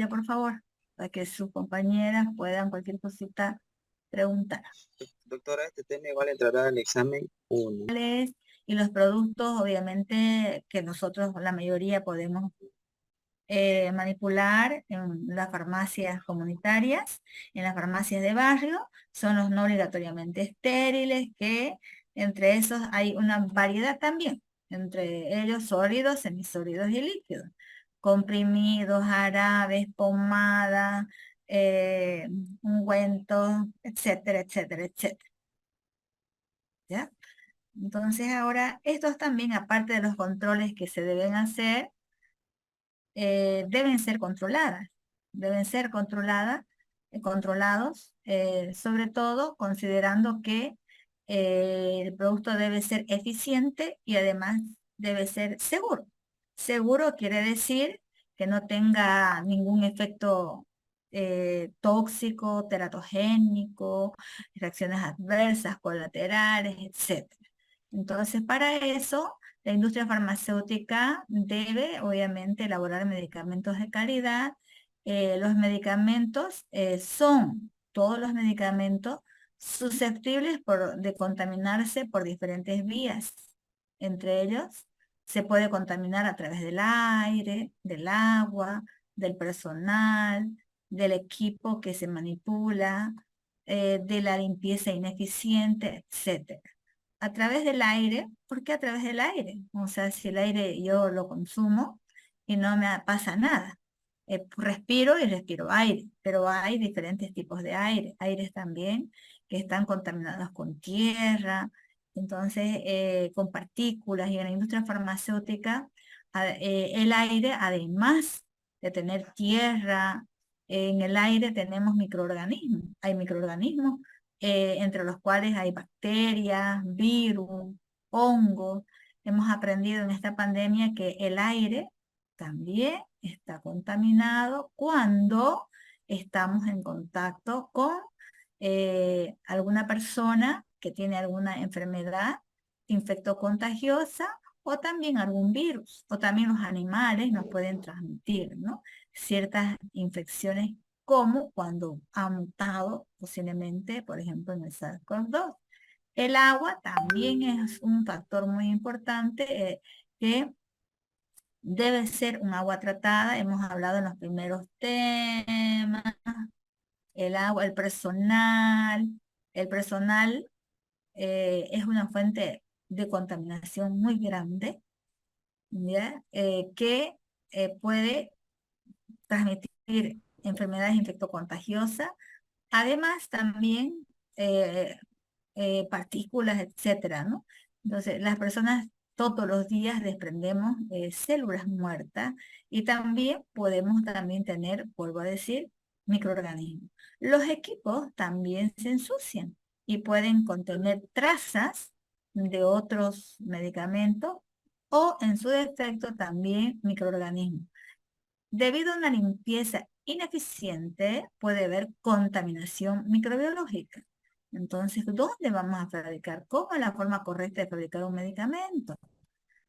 pantalla, por favor, para que sus compañeras puedan cualquier cosita preguntar. Doctora, este tema igual entrará al examen 1. Y los productos, obviamente, que nosotros, la mayoría, podemos manipular en las farmacias comunitarias, en las farmacias de barrio, son los no obligatoriamente estériles, que entre esos hay una variedad también, entre ellos sólidos, semisólidos y líquidos, comprimidos, jarabes, pomadas, ungüentos, etcétera, etcétera, etcétera. ¿Ya? Entonces ahora, estos también, aparte de los controles que se deben hacer, deben ser controlados, sobre todo considerando que el producto debe ser eficiente y además debe ser seguro. Seguro quiere decir que no tenga ningún efecto tóxico, teratogénico, reacciones adversas, colaterales, etc. Entonces, para eso la industria farmacéutica debe, obviamente, elaborar medicamentos de calidad. Los medicamentos son, todos los medicamentos, susceptibles de contaminarse por diferentes vías. Entre ellos, se puede contaminar a través del aire, del agua, del personal, del equipo que se manipula, de la limpieza ineficiente, etc. A través del aire. ¿Por qué a través del aire? O sea, si el aire yo lo consumo y no me pasa nada. Respiro y respiro aire, pero hay diferentes tipos de aire. Aires también que están contaminados con tierra, entonces con partículas. Y en la industria farmacéutica, el aire, además de tener tierra, en el aire tenemos microorganismos. Hay microorganismos entre los cuales hay bacterias, virus, hongos. Hemos aprendido en esta pandemia que el aire también está contaminado cuando estamos en contacto con alguna persona que tiene alguna enfermedad infectocontagiosa o también algún virus, o también los animales nos pueden transmitir, ¿no?, ciertas infecciones, como cuando ha mutado posiblemente, por ejemplo, en el SARS-CoV-2. El agua también es un factor muy importante, que debe ser un agua tratada. Hemos hablado en los primeros temas, el agua, el personal. El personal es una fuente de contaminación muy grande, ¿ya? Que puede transmitir enfermedades infectocontagiosas, además también partículas, etcétera, ¿no? Entonces, las personas todos los días desprendemos células muertas y también podemos también tener, vuelvo a decir, microorganismos. Los equipos también se ensucian y pueden contener trazas de otros medicamentos o, en su defecto, también microorganismos. Debido a una limpieza ineficiente, puede haber contaminación microbiológica. Entonces, ¿dónde vamos a fabricar? ¿Cómo es la forma correcta de fabricar un medicamento?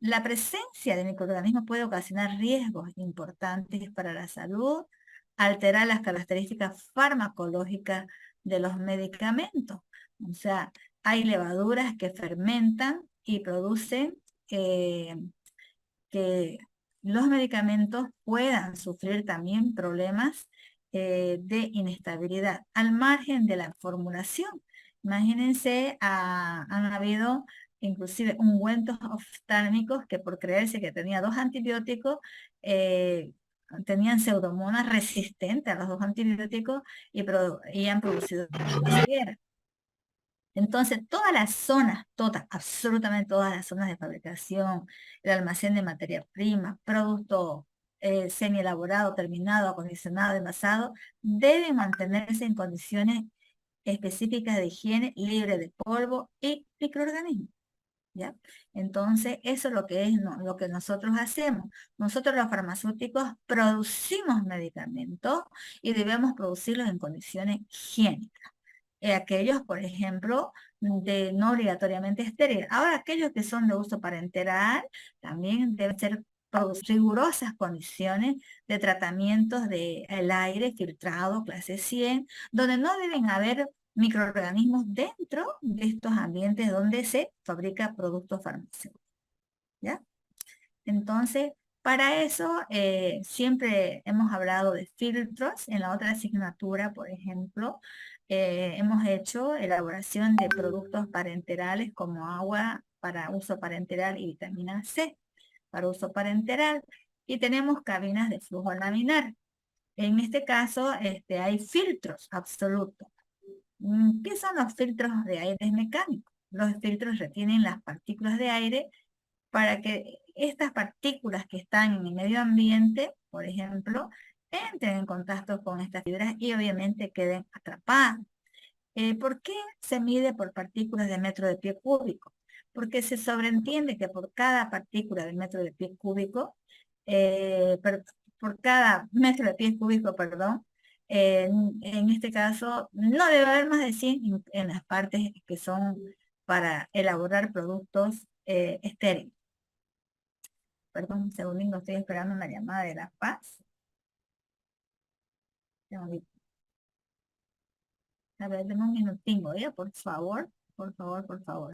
La presencia de microorganismos puede ocasionar riesgos importantes para la salud, alterar las características farmacológicas de los medicamentos. O sea, hay levaduras que fermentan y producen que los medicamentos puedan sufrir también problemas de inestabilidad al margen de la formulación. Imagínense, han habido inclusive ungüentos oftálmicos que, por creerse que tenía dos antibióticos, tenían pseudomonas resistentes a los dos antibióticos y han producido ceguera. Entonces, todas las zonas, todas, absolutamente todas las zonas de fabricación, el almacén de materia prima, producto semi-elaborado, terminado, acondicionado, envasado, deben mantenerse en condiciones específicas de higiene, libre de polvo y microorganismos, ¿ya? Entonces, eso es lo que es, lo que nosotros hacemos. Nosotros, los farmacéuticos, producimos medicamentos y debemos producirlos en condiciones higiénicas. Aquellos, por ejemplo, no obligatoriamente estériles. Ahora, aquellos que son de uso parenteral también deben ser rigurosas condiciones de tratamientos del aire filtrado clase 100, donde no deben haber microorganismos dentro de estos ambientes donde se fabrica productos farmacéuticos. ¿Ya? Entonces, para eso siempre hemos hablado de filtros. En la otra asignatura, por ejemplo, hemos hecho elaboración de productos parenterales como agua para uso parenteral y vitamina C para uso parenteral. Y tenemos cabinas de flujo laminar. En este caso, hay filtros absolutos. ¿Qué son los filtros de aire mecánicos? Los filtros retienen las partículas de aire para que estas partículas que están en el medio ambiente, por ejemplo, entren en contacto con estas fibras y obviamente queden atrapadas. ¿Por qué se mide por partículas de metro de pie cúbico? Porque se sobreentiende que por cada partícula de metro de pie cúbico, por cada metro de pie cúbico, perdón, en este caso no debe haber más de 100 en las partes que son para elaborar productos estériles. Perdón, un segundito, estoy esperando una llamada de La Paz. A ver, denme un minutinho, ¿ya? Por favor, por favor, por favor.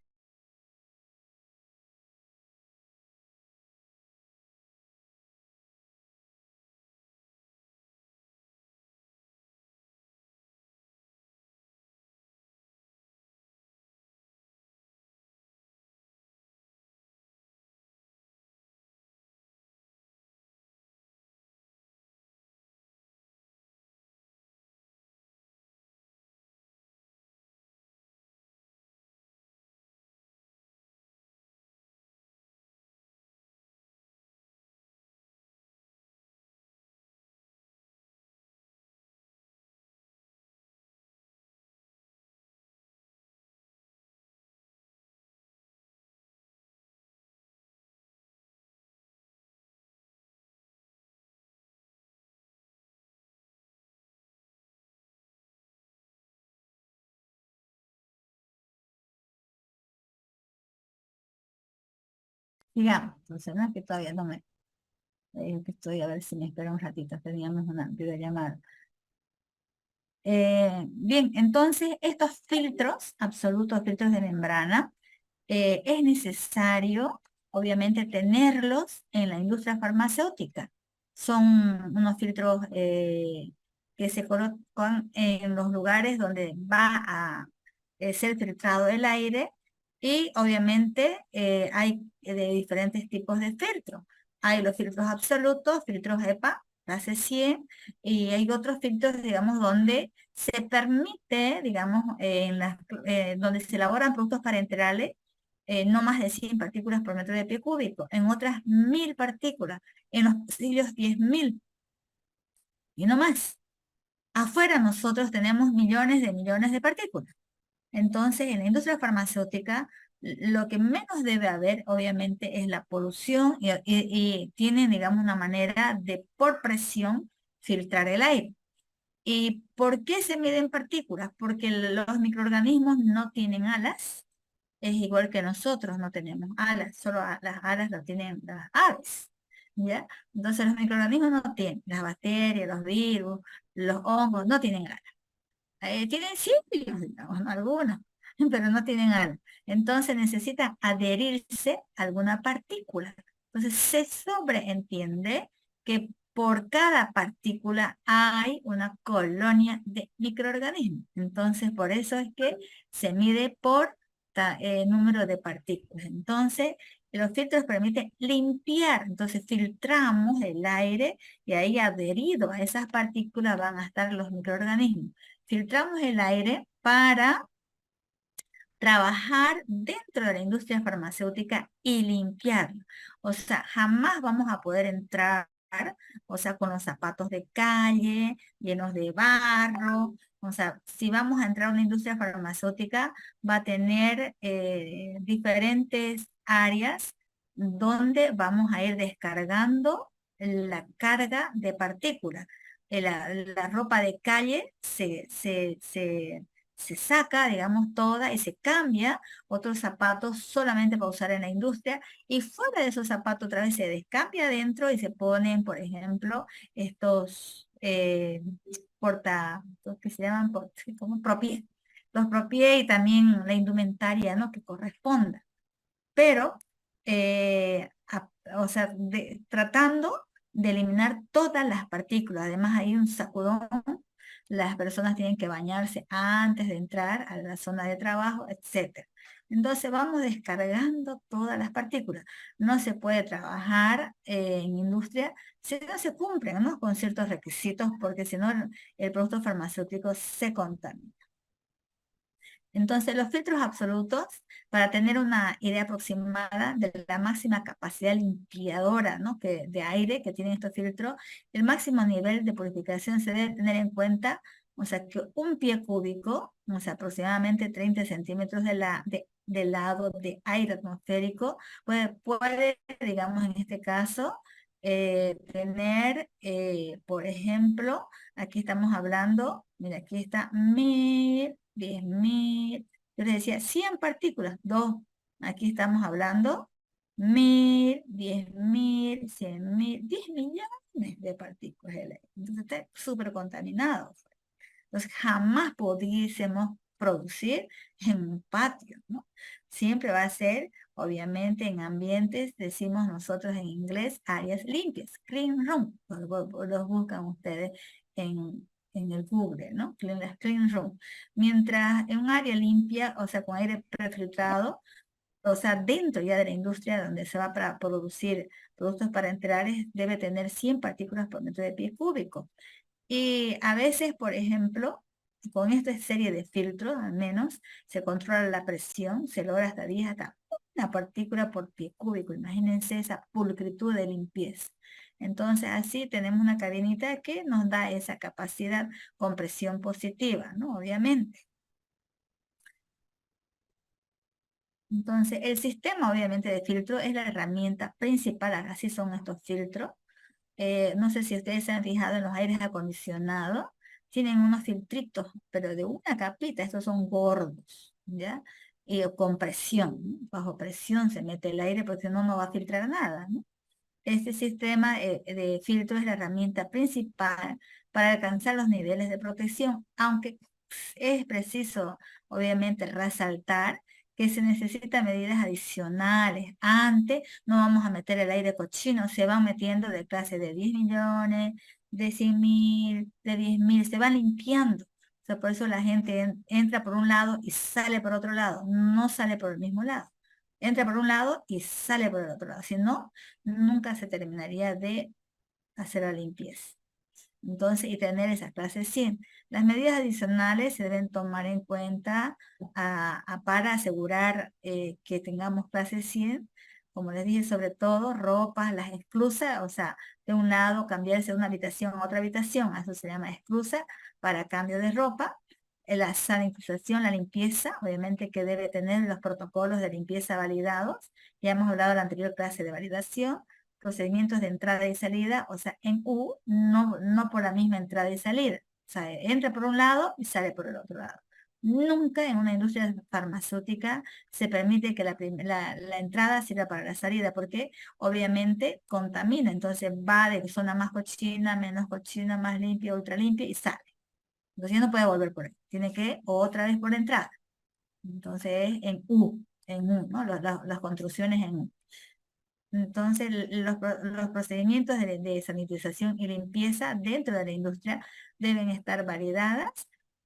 Digamos, entonces no es que todavía no me... que estoy a ver si me espera un ratito, teníamos una videollamada. Bien, entonces estos filtros, absolutos filtros de membrana, es necesario, obviamente, tenerlos en la industria farmacéutica. Son unos filtros que se colocan en los lugares donde va a ser filtrado el aire y obviamente hay de diferentes tipos de filtros. Hay los filtros absolutos, filtros EPA, clase 100, y hay otros filtros, digamos, donde se permite, digamos, donde se elaboran productos parenterales no más de 100 partículas por metro de pie cúbico, en otras 1000 partículas, en los pasillos 10.000 y no más. Afuera nosotros tenemos millones de partículas. Entonces, en la industria farmacéutica, lo que menos debe haber, obviamente, es la polución y tienen, digamos, una manera de, por presión, filtrar el aire. ¿Y por qué se miden partículas? Porque los microorganismos no tienen alas, es igual que nosotros, no tenemos alas, solo las alas las tienen las aves, ¿ya? Entonces los microorganismos no tienen, las bacterias, los virus, los hongos, no tienen alas. Tienen cilios, digamos, ¿no? Algunos, pero no tienen alas. Entonces necesitan adherirse a alguna partícula. Entonces se sobreentiende que por cada partícula hay una colonia de microorganismos. Entonces por eso es que se mide por número de partículas. Entonces los filtros permiten limpiar, entonces filtramos el aire y ahí adherido a esas partículas van a estar los microorganismos. Filtramos el aire para trabajar dentro de la industria farmacéutica y limpiarlo. O sea, jamás vamos a poder entrar, o sea, con los zapatos de calle, llenos de barro. O sea, si vamos a entrar a una industria farmacéutica, va a tener diferentes áreas donde vamos a ir descargando la carga de partículas. La ropa de calle se saca, digamos, toda y se cambia otros zapatos solamente para usar en la industria y fuera de esos zapatos otra vez se descambia adentro y se ponen, por ejemplo, estos los que se llaman como propié, los propié y también la indumentaria, ¿no? Que corresponda. Pero, o sea, tratando de eliminar todas las partículas. Además, hay un sacudón. Las personas tienen que bañarse antes de entrar a la zona de trabajo, etcétera. Entonces vamos descargando todas las partículas. No se puede trabajar en industria si no se cumplen, ¿no? Con ciertos requisitos, porque si no el producto farmacéutico se contamina. Entonces, los filtros absolutos, para tener una idea aproximada de la máxima capacidad limpiadora, ¿no? de aire que tienen estos filtros, el máximo nivel de purificación se debe tener en cuenta, o sea, que un pie cúbico, o sea, aproximadamente 30 centímetros de lado de aire atmosférico, puede, digamos, en este caso, tener, por ejemplo, aquí estamos hablando, mira, aquí está 10.000, yo les decía 100 partículas, dos, aquí estamos hablando 1.000, 10.000, 100.000, 10 millones de partículas de aire. Entonces está súper contaminado. Entonces jamás pudiésemos producir en un patio, ¿no? Siempre va a ser, obviamente, en ambientes, decimos nosotros en inglés, áreas limpias, clean room, los buscan ustedes en el Google, ¿no? Clean room. Mientras en un área limpia, o sea, con aire prefiltrado, o sea, dentro ya de la industria donde se va para producir productos parenterales, debe tener 100 partículas por metro de pie cúbico. Y a veces, por ejemplo, con esta serie de filtros, al menos, se controla la presión, se logra hasta 10, hasta una partícula por pie cúbico. Imagínense esa pulcritud de limpieza. Entonces, así tenemos una cabinita que nos da esa capacidad con presión positiva, ¿no? Obviamente. Entonces, el sistema, obviamente, de filtro es la herramienta principal. Así son estos filtros. No sé si ustedes se han fijado en los aires acondicionados, tienen unos filtritos, pero de una capita, estos son gordos, ¿ya? Y con presión, ¿no? Bajo presión se mete el aire porque si no, no va a filtrar nada, ¿no? Este sistema de filtro es la herramienta principal para alcanzar los niveles de protección, aunque es preciso, obviamente, resaltar que se necesitan medidas adicionales. Antes no vamos a meter el aire cochino, se van metiendo de clase de 10 millones, de 100.000, de 10.000, se van limpiando. O sea, por eso la gente entra por un lado y sale por otro lado, no sale por el mismo lado. Entra por un lado y sale por el otro lado. Si no, nunca se terminaría de hacer la limpieza. Entonces, y tener esa clase 100. Las medidas adicionales se deben tomar en cuenta para asegurar que tengamos clase 100. Como les dije, sobre todo ropas, las exclusas, o sea, de un lado cambiarse de una habitación a otra habitación, eso se llama exclusa para cambio de ropa. La sanitización, la limpieza, obviamente que debe tener los protocolos de limpieza validados. Ya hemos hablado en la anterior clase de validación. Procedimientos de entrada y salida, o sea, en U, no por la misma entrada y salida. O sea, entra por un lado y sale por el otro lado. Nunca en una industria farmacéutica se permite que la entrada sirva para la salida, porque obviamente contamina. Entonces va de zona más cochina, menos cochina, más limpia, ultra limpia y sale. Entonces ya no puede volver por ahí. Tiene que otra vez por la entrada. Entonces en U, ¿no? Las construcciones en U. Entonces, los procedimientos de sanitización y limpieza dentro de la industria deben estar validadas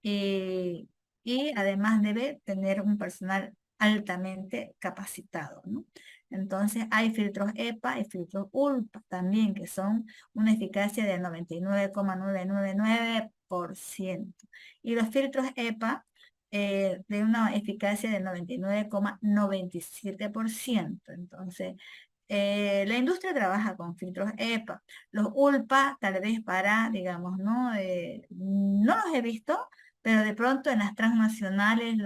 eh, y además debe tener un personal altamente capacitado, ¿no? Entonces, hay filtros EPA y filtros ULPA también, que son una eficacia del 99,999%. Y los filtros EPA de una eficacia del 99,97%. Entonces, la industria trabaja con filtros EPA. Los ULPA, tal vez para, digamos, ¿no? No los he visto, pero de pronto en las transnacionales,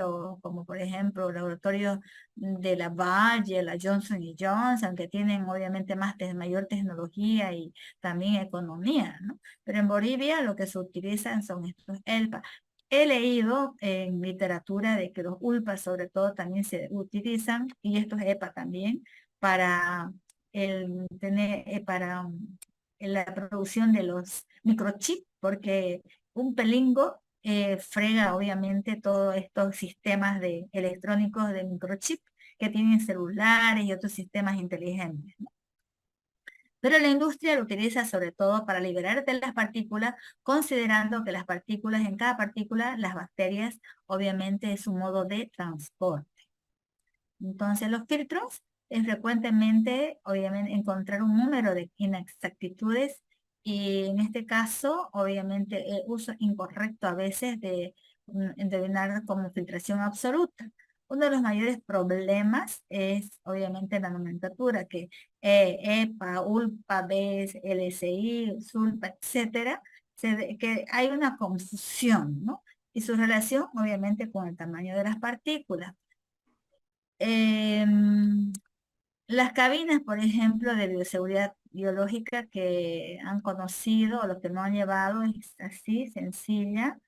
como por ejemplo laboratorios de la Valle, la Johnson y Johnson, que tienen obviamente mayor tecnología y también economía, ¿no? Pero en Bolivia lo que se utilizan son estos ELPA. He leído en literatura de que los ULPA sobre todo también se utilizan, y estos EPA también, para, la producción de los microchips, porque un pelingo frega obviamente todos estos sistemas electrónicos de microchip que tienen celulares y otros sistemas inteligentes. Pero la industria lo utiliza sobre todo para liberar de las partículas, considerando que las partículas, en cada partícula, las bacterias, obviamente es un modo de transporte. Entonces los filtros es frecuentemente, obviamente, encontrar un número de inexactitudes y en este caso, obviamente, el uso incorrecto a veces de denominar como filtración absoluta. Uno de los mayores problemas es, obviamente, la nomenclatura, que EPA, ULPA, BES, LSI, SULPA, etcétera, que hay una confusión, ¿no? Y su relación, obviamente, con el tamaño de las partículas. Em, las cabinas, por ejemplo, de bioseguridad biológica que han conocido o los que no han llevado es así, sencilla.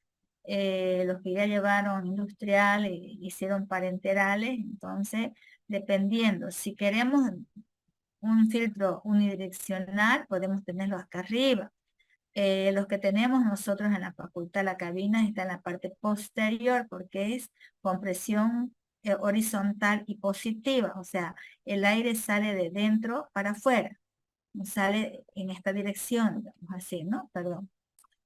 Los que ya llevaron industrial e hicieron parenterales, entonces, dependiendo, si queremos un filtro unidireccional, podemos tenerlo acá arriba. Los que tenemos nosotros en la facultad, la cabina está en la parte posterior porque es compresión horizontal y positiva, o sea, el aire sale de dentro para afuera, no sale en esta dirección, digamos así, ¿no? Perdón.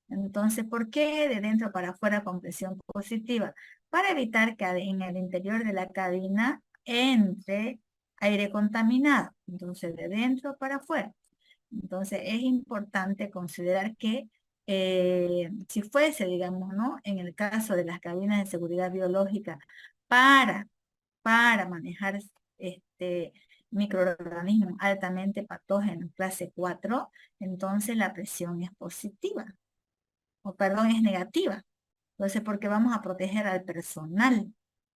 Entonces, ¿por qué de dentro para afuera con presión positiva? Para evitar que en el interior de la cabina entre aire contaminado, entonces de dentro para afuera. Entonces es importante considerar que si fuese, digamos, ¿no? En el caso de las cabinas de seguridad biológica para, para manejar microorganismos altamente patógenos clase 4, entonces la presión es positiva, o perdón, es negativa. Entonces, porque vamos a proteger al personal.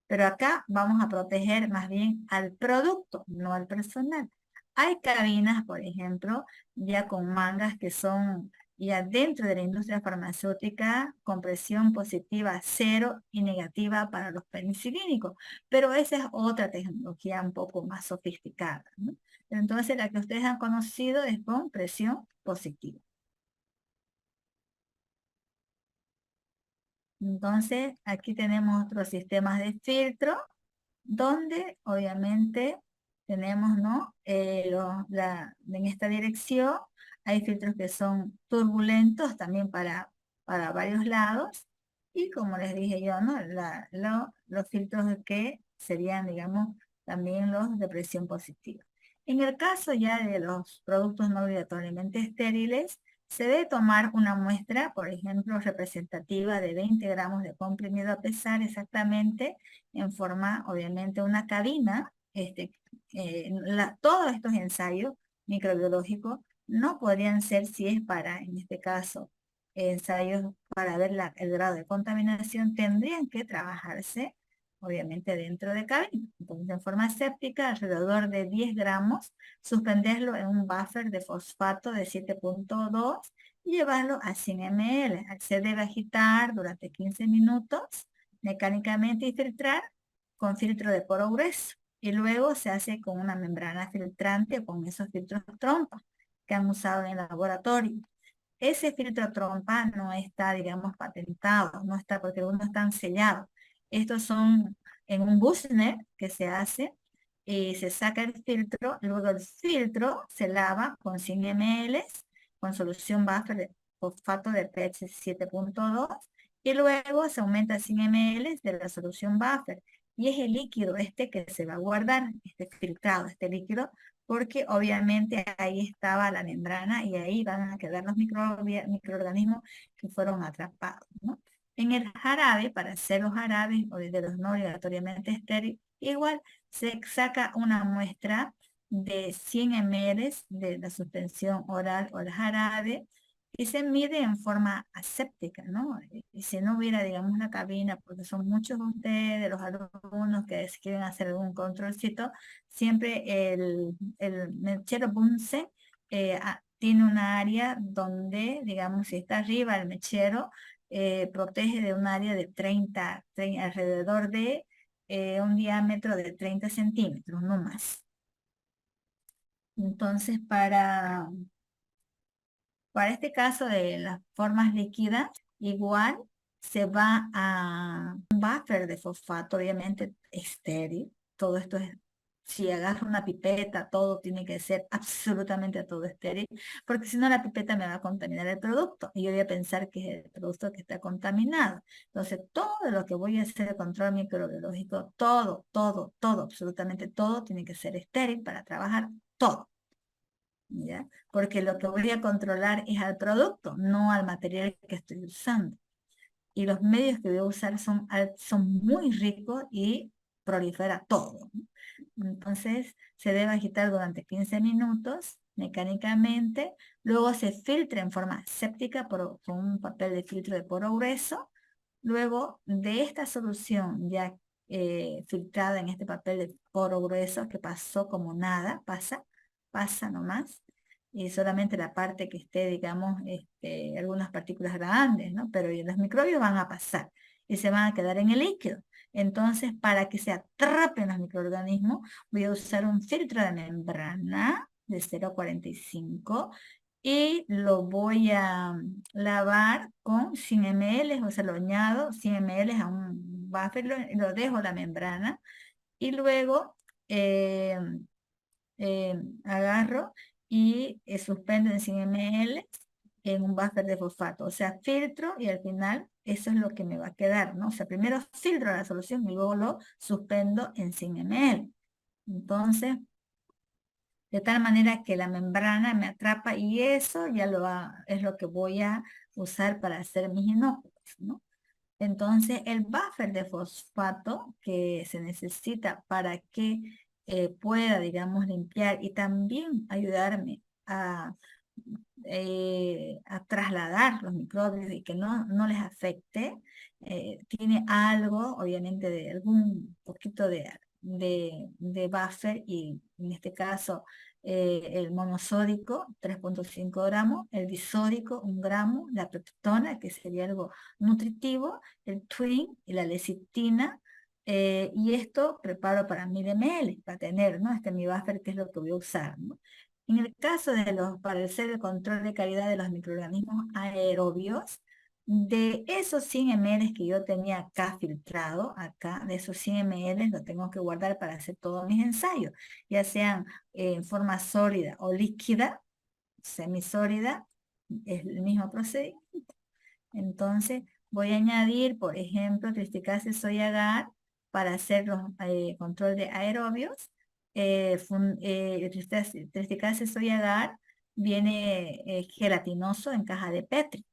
Pero acá vamos a proteger más bien al producto, no al personal. Hay cabinas, por ejemplo, ya con mangas que son ya dentro de la industria farmacéutica con presión positiva cero y negativa para los penicilínicos. Pero esa es otra tecnología un poco más sofisticada, ¿no? Entonces, la que ustedes han conocido es con presión positiva. Entonces, aquí tenemos otros sistemas de filtro donde obviamente tenemos, ¿no? En esta dirección hay filtros que son turbulentos también para varios lados y como les dije yo, ¿no? Los filtros que serían, digamos, también los de presión positiva. En el caso ya de los productos no obligatoriamente estériles, se debe tomar una muestra, por ejemplo, representativa de 20 gramos de comprimido a pesar exactamente en forma, obviamente, una cabina. Todos estos ensayos microbiológicos no podrían ser, si es para, en este caso, ensayos para ver el grado de contaminación, tendrían que trabajarse, obviamente, dentro de cabina. Entonces, en forma séptica, alrededor de 10 gramos, suspenderlo en un buffer de fosfato de 7.2 y llevarlo a 100 ml. Se debe agitar durante 15 minutos mecánicamente y filtrar con filtro de poro grueso. Y luego se hace con una membrana filtrante o con esos filtros trompa que han usado en el laboratorio. Ese filtro trompa no está, digamos, patentado, no está porque algunos están sellados. Estos son en un Buchner que se hace y se saca el filtro, luego el filtro se lava con 100 ml con solución buffer de fosfato de pH 7.2 y luego se aumenta a 100 ml de la solución buffer y es el líquido este que se va a guardar, este filtrado, este líquido, porque obviamente ahí estaba la membrana y ahí van a quedar los microorganismos que fueron atrapados, ¿no? En el jarabe, para hacer los jarabes o de los no obligatoriamente estériles, igual se saca una muestra de 100 ml de la suspensión oral o el jarabe y se mide en forma aséptica, ¿no? Y si no hubiera, digamos, la cabina, porque son muchos de ustedes, los alumnos que quieren hacer algún controlcito, siempre el mechero Bunsen tiene una área donde, digamos, si está arriba el mechero, protege de un área de 30 alrededor de un diámetro de 30 centímetros, no más. Entonces, para este caso de las formas líquidas, igual se va a un buffer de fosfato, obviamente estéril. Todo esto es, si agarro una pipeta, todo tiene que ser absolutamente todo estéril, porque si no la pipeta me va a contaminar el producto y yo voy a pensar que es el producto que está contaminado. Entonces, todo lo que voy a hacer de control microbiológico, todo, absolutamente todo tiene que ser estéril para trabajar todo. ¿Ya? Porque lo que voy a controlar es al producto, no al material que estoy usando. Y los medios que voy a usar son muy ricos y prolifera todo, ¿no? Entonces se debe agitar durante 15 minutos mecánicamente, luego se filtra en forma séptica con un papel de filtro de poro grueso. Luego de esta solución ya filtrada en este papel de poro grueso que pasó como nada, pasa nomás, y solamente la parte que esté, digamos, algunas partículas grandes, ¿no? Pero los microbios van a pasar y se van a quedar en el líquido. Entonces, para que se atrapen los microorganismos, voy a usar un filtro de membrana de 0,45 y lo voy a lavar con 100 ml, o sea, lo añado 100 ml a un buffer, lo dejo la membrana y luego eh, agarro y suspendo en 100 ml en un buffer de fosfato, o sea, filtro y al final eso es lo que me va a quedar, ¿no? O sea, primero filtro la solución y luego lo suspendo en 100 ml. Entonces, de tal manera que la membrana me atrapa y eso ya es lo que voy a usar para hacer mis inóculos, ¿no? Entonces, el buffer de fosfato que se necesita para que pueda, digamos, limpiar y también ayudarme a trasladar los microbios y que no les afecte, tiene algo, obviamente, de algún poquito de buffer y en este caso el monosódico 3,5 gramos, el disódico 1 gramo, la peptona que sería algo nutritivo, el twin y la lecitina, y esto preparo para 1000 ml, para tener, ¿no? Mi buffer que es lo que voy a usar, ¿no? En el caso para hacer el control de calidad de los microorganismos aerobios, de esos 100 ml que yo tenía acá filtrado, acá, de esos 100 ml lo tengo que guardar para hacer todos mis ensayos, ya sean en forma sólida o líquida, semisólida, es el mismo procedimiento. Entonces, voy a añadir, por ejemplo, tristicase soya agar para hacer los control de aerobios. Tristicase soya agar viene gelatinoso en caja de Petri.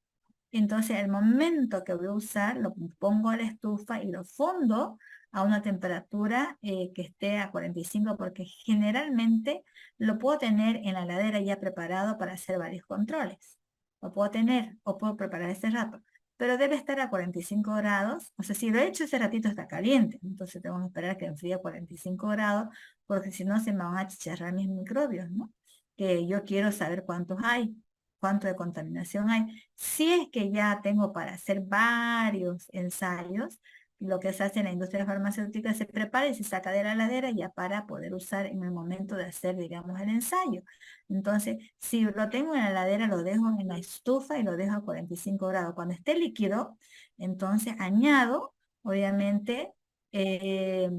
Entonces, al momento que voy a usar, lo pongo a la estufa y lo fundo a una temperatura que esté a 45, porque generalmente lo puedo tener en la heladera ya preparado para hacer varios controles. Lo puedo tener o puedo preparar ese rato, pero debe estar a 45 grados. O sea, si lo he hecho ese ratito está caliente, entonces tengo que esperar a que enfríe a 45 grados, porque si no se me van a chicharrar mis microbios, ¿no? Que yo quiero saber cuántos hay, cuánto de contaminación hay. Si es que ya tengo para hacer varios ensayos, lo que se hace en la industria farmacéutica se prepara y se saca de la heladera ya para poder usar en el momento de hacer, digamos, el ensayo. Entonces, si lo tengo en la heladera, lo dejo en la estufa y lo dejo a 45 grados. Cuando esté líquido, entonces añado, obviamente, eh,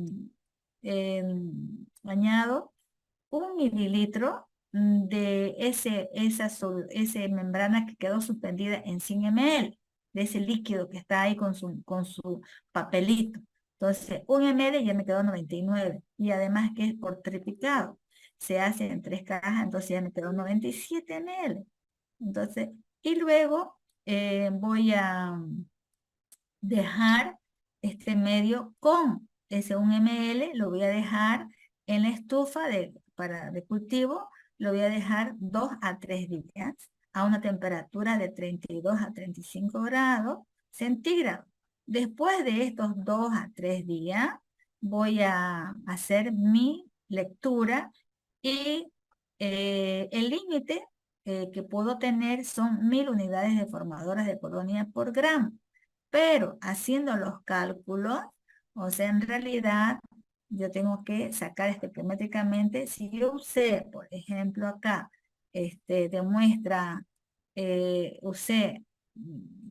añado 1 mililitro de esa membrana que quedó suspendida en 100 ml, de ese líquido que está ahí con su papelito. Entonces, 1 ml ya me quedó 99. Y además que es por triplicado. Se hace en 3 cajas, entonces ya me quedó 97 ml. Entonces, y luego voy a dejar este medio con ese 1 ml, lo voy a dejar en la estufa de cultivo, lo voy a dejar 2 a 3 días a una temperatura de 32 a 35 grados centígrados. Después de estos 2 a 3 días, voy a hacer mi lectura y el límite que puedo tener son 1000 unidades deformadoras de colonia por gramo. Pero haciendo los cálculos, o sea, en realidad yo tengo que sacar estequiométricamente, si yo usé, por ejemplo, acá, demuestra, usé,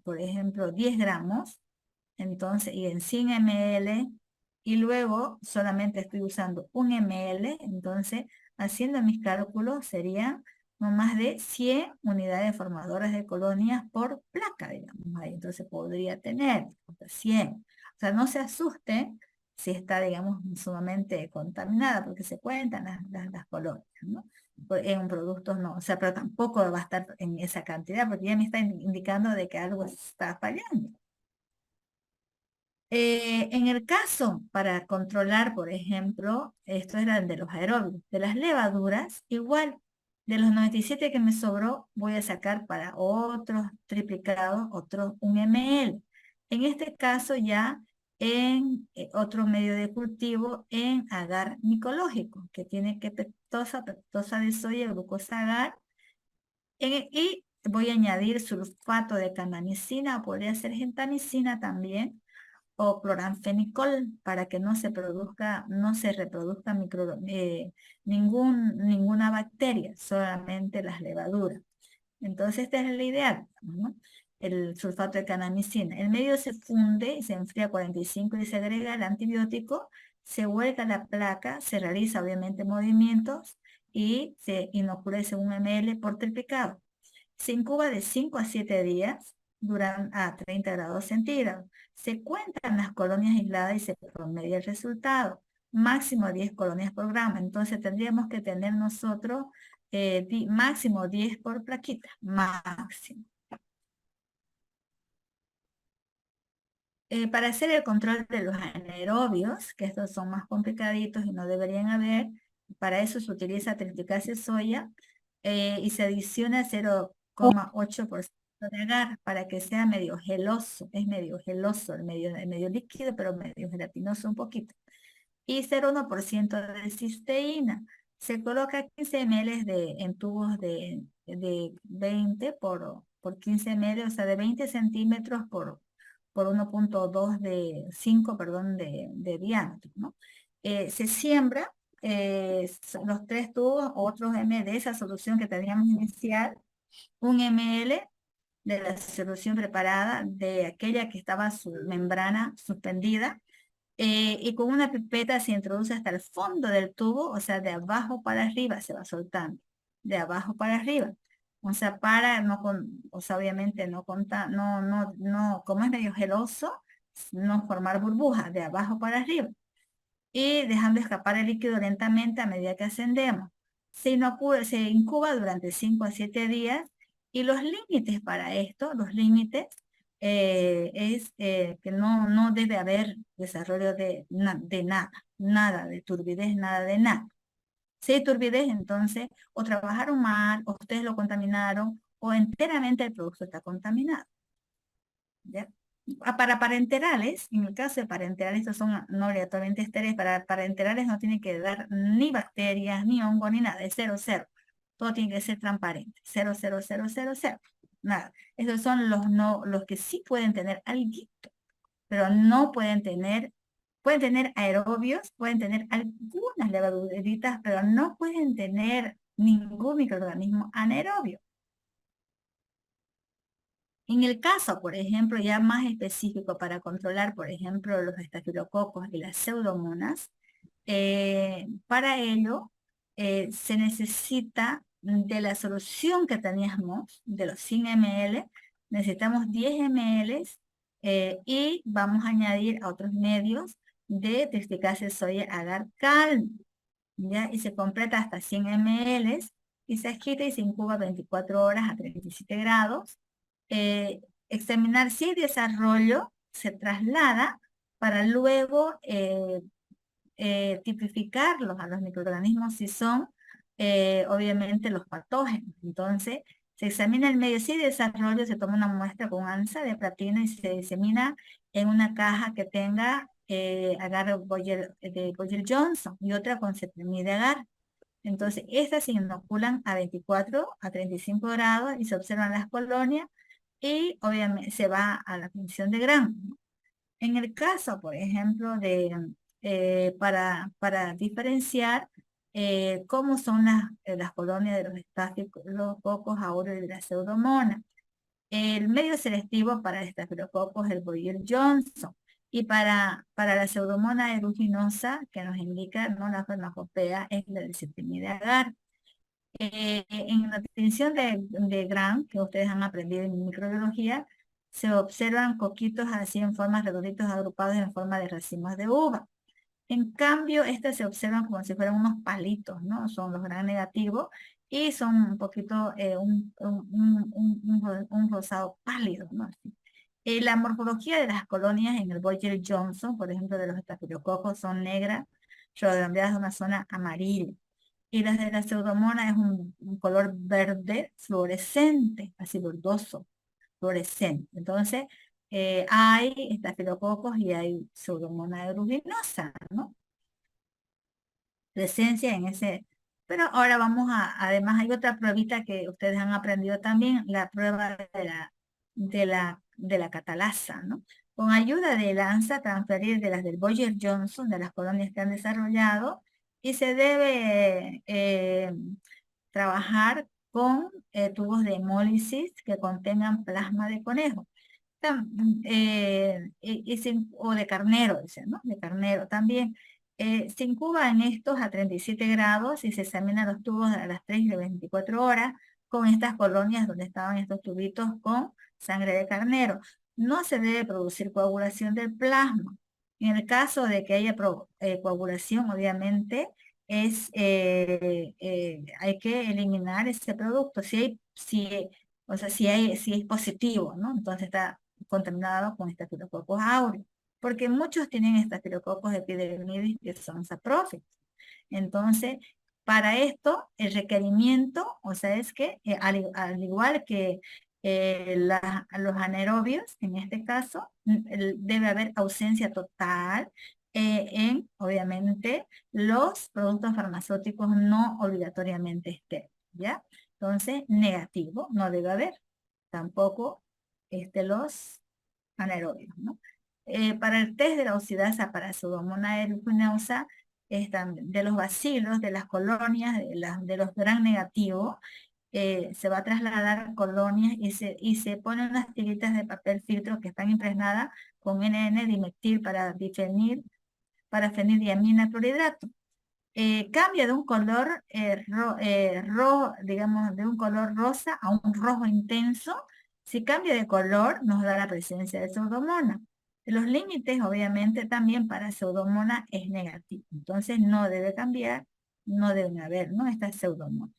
por ejemplo, 10 gramos, entonces, y en 100 ml, y luego solamente estoy usando 1 ml, entonces, haciendo mis cálculos serían no más de 100 unidades formadoras de colonias por placa, digamos. Ahí. Entonces podría tener hasta 100. O sea, no se asuste si está, digamos, sumamente contaminada, porque se cuentan las colonias, ¿no? En un producto no, o sea, pero tampoco va a estar en esa cantidad, porque ya me está indicando de que algo está fallando. En el caso para controlar, por ejemplo, esto era de los aerobios, de las levaduras, igual, de los 97 que me sobró, voy a sacar para otros triplicados, otros 1 ml. En este caso ya en otro medio de cultivo en agar micológico, que tiene que peptosa de soya, glucosa agar, y voy a añadir sulfato de candamicina, podría ser gentamicina también, o cloranfenicol para que no se produzca, no se reproduzca ninguna bacteria, solamente las levaduras. Entonces esta es la idea, ¿no? El sulfato de canamicina. El medio se funde y se enfría a 45 y se agrega el antibiótico, se vuelca la placa, se realiza obviamente movimientos y se inocula ese 1 ml por triplicado. Se incuba de 5 a 7 días, duran a 30 grados centígrados. Se cuentan las colonias aisladas y se promedia el resultado. Máximo 10 colonias por gramo. Entonces tendríamos que tener nosotros máximo 10 por plaquita. Máximo. Para hacer el control de los anaerobios, que estos son más complicaditos y no deberían haber, para eso se utiliza triticase soya y se adiciona 0,8% de agar para que sea medio geloso. Es medio geloso, el medio líquido, pero medio gelatinoso un poquito. Y 0,1% de cisteína. Se coloca 15 ml en tubos de 20 por 15 ml, o sea, de 20 centímetros por 1,2 de 5, perdón, de diámetro, ¿no? Se siembra los 3 tubos, otros ml de esa solución que teníamos inicial, 1 ml de la solución preparada, de aquella que estaba su membrana suspendida, y con una pipeta se introduce hasta el fondo del tubo, o sea, de abajo para arriba se va soltando, de abajo para arriba. O sea, o sea, obviamente como es medio geloso, no formar burbujas de abajo para arriba. Y dejando escapar el líquido lentamente a medida que ascendemos. Se incuba durante 5 a 7 días y los límites para esto, los límites, es que no debe haber desarrollo de nada de turbidez, nada de nada. Si hay turbidez, entonces o trabajaron mal, o ustedes lo contaminaron, o enteramente el producto está contaminado. ¿Ya? Para parenterales, en el caso de parenterales, estos son no obligatoriamente estériles, para parenterales no tiene que dar ni bacterias, ni hongo, ni nada, es 0, 0. Todo tiene que ser transparente, 0, 0, 0, 0, 0. Nada. Esos son los que sí pueden tener alguito, pero no pueden tener aerobios, pueden tener algunas levaduritas, pero no pueden tener ningún microorganismo anaerobio. En el caso, por ejemplo, ya más específico para controlar, por ejemplo, los estafilococos y las pseudomonas, para ello se necesita de la solución que teníamos, de los 100 ml, necesitamos 10 ml y vamos a añadir a otros medios de tristicase soya agar calmo, ¿ya? Y se completa hasta 100 ml y se agita y se incuba 24 horas a 37 grados. Examinar si hay desarrollo, se traslada para luego tipificarlos a los microorganismos si son obviamente los patógenos. Entonces, se examina el medio, si hay desarrollo, se toma una muestra con ANSA de platino y se disemina en una caja que tenga agar de Boyer-Johnson y otra con cetrimid de agar. Entonces, estas se inoculan a 24 a 35 grados y se observan las colonias y obviamente se va a la función de grano, ¿no? En el caso, por ejemplo, para diferenciar cómo son las colonias de los estafilococos aureus y de la pseudomonas. El medio selectivo para estafilococos es el Boyer-Johnson. Y para la pseudomonas aeruginosa, que nos indica, ¿no?, la farmacopea, es la del de agar. En la distinción de Gram, que ustedes han aprendido en microbiología, se observan coquitos así en formas redonditos agrupados en forma de racimos de uva. En cambio, estas se observan como si fueran unos palitos, ¿no? Son los Gram negativos y son un poquito, un rosado pálido, ¿no? Así. La morfología de las colonias en el Boyer-Johnson, por ejemplo, de los estafilococos, son negras, redondeadas de una zona amarilla. Y las de la pseudomonas es un color verde fluorescente, así verdoso, fluorescente. Entonces, hay estafilococos y hay pseudomonas aeruginosa, ¿no? Presencia en ese. Pero ahora además hay otra pruebita que ustedes han aprendido también, la prueba de la catalasa, ¿no? Con ayuda de lanza transferir de las del Boyer-Johnson, de las colonias que han desarrollado, y se debe trabajar con tubos de hemólisis que contengan plasma de conejo. O de carnero, dicen, ¿no? De carnero también. Se incuba en estos a 37 grados y se examinan los tubos a las 3 de 24 horas con estas colonias donde estaban estos tubitos con sangre de carnero. No se debe producir coagulación del plasma. En el caso de que haya coagulación, obviamente, hay que eliminar ese producto. O sea, si es positivo, ¿no? Entonces está contaminado con estafilococos aureus, porque muchos tienen estafilococos epidermidis que son saprófilos. Entonces, para esto, el requerimiento, o sea, es que al igual que los anaerobios, en este caso, debe haber ausencia total obviamente, los productos farmacéuticos no obligatoriamente estériles, ¿ya? Entonces, negativo, no debe haber. Tampoco los anaerobios, ¿no? Para el test de la oxidasa para Pseudomonas aeruginosa, de los bacilos, de las colonias, de los gram negativos, se va a trasladar a colonias y se ponen unas tiritas de papel filtro que están impregnadas con NN-dimetil para fenildiamina clorhidrato. Cambia de un color digamos, de un color rosa a un rojo intenso. Si cambia de color, nos da la presencia de pseudomonas. Los límites, obviamente, también para pseudomonas es negativo. Entonces, no debe cambiar, no deben haber, ¿no?, estas pseudomonas.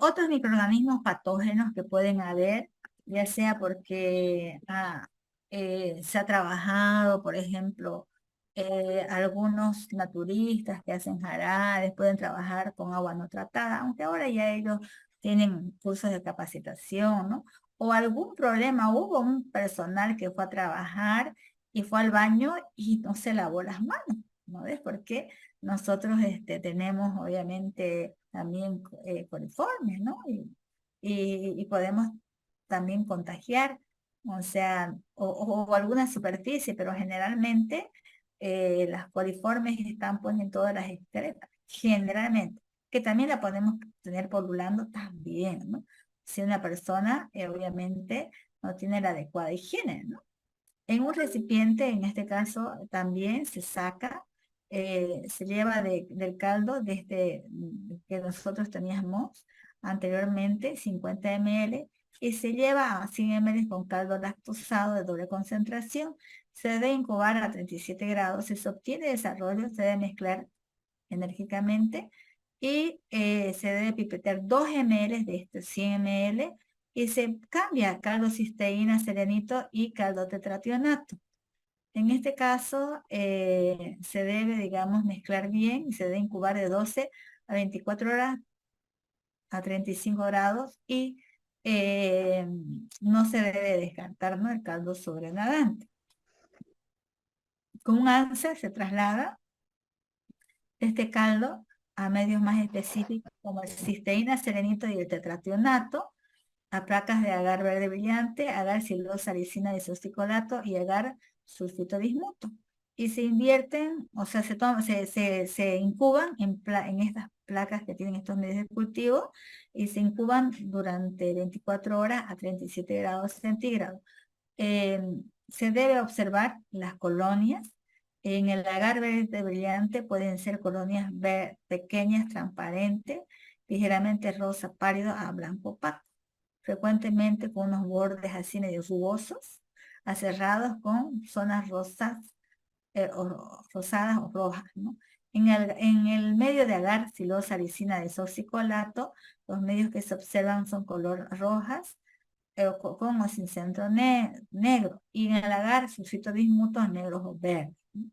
Otros microorganismos patógenos que pueden haber, ya sea porque se ha trabajado, por ejemplo, algunos naturistas que hacen jarabes pueden trabajar con agua no tratada, aunque ahora ya ellos tienen cursos de capacitación, ¿no? O algún problema, hubo un personal que fue a trabajar y fue al baño y no se lavó las manos, ¿no ves? Porque nosotros tenemos obviamente también coliformes, ¿no? Y podemos también contagiar, o sea, o alguna superficie, pero generalmente las coliformes están pues en todas las excretas, generalmente, que también la podemos tener polulando también, ¿no? Si una persona obviamente no tiene la adecuada higiene, ¿no? En un recipiente, en este caso, también se saca, se lleva del caldo que nosotros teníamos anteriormente, 50 ml, y se lleva a 100 ml con caldo lactosado de doble concentración. Se debe incubar a 37 grados. Si se obtiene desarrollo, se debe mezclar enérgicamente y se debe pipetear 2 ml de este 100 ml y se cambia a caldo cisteína, selenito y caldo tetrationato. En este caso, se debe, digamos, mezclar bien y se debe incubar de 12 a 24 horas a 35 grados y no se debe descartar, ¿no?, el caldo sobrenadante. Con un alza se traslada este caldo a medios más específicos como el cisteína, selenito y el tetrationato. a placas de agar verde brillante, agar silvosalicina de isosticolato y agar sulfito bismuto. Y se invierten, o sea, se incuban en estas placas que tienen estos medios de cultivo y se incuban durante 24 horas a 37 grados centígrados. Eh, Se debe observar las colonias. En el agar verde brillante pueden ser colonias pequeñas, transparentes, ligeramente rosa pálido a blanco opaco, frecuentemente con unos bordes así medio rugosos, aserrados con zonas rosas, rosadas o rojas, ¿no? En el medio de agar silosa lisina de isosicolato, los medios que se observan son color rojas, con o sin centro negro, y en el agar sulfito bismuto negros o verdes, ¿no?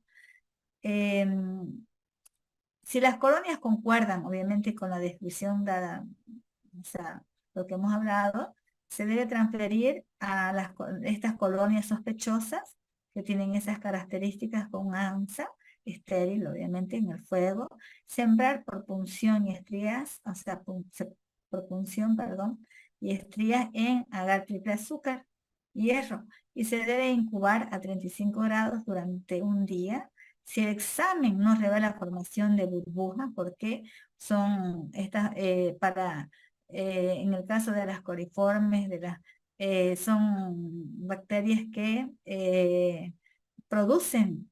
Si las colonias concuerdan, obviamente, con la descripción dada, o sea, lo que hemos hablado, se debe transferir a estas colonias sospechosas que tienen esas características con ANSA, estéril, obviamente, en el fuego, sembrar por punción y estrías, o sea, por punción, perdón, y estrías en agar triple azúcar, hierro, y se debe incubar a 35 grados durante un día. Si el examen no revela formación de burbujas, porque son estas, en el caso de las coliformes, son bacterias que producen,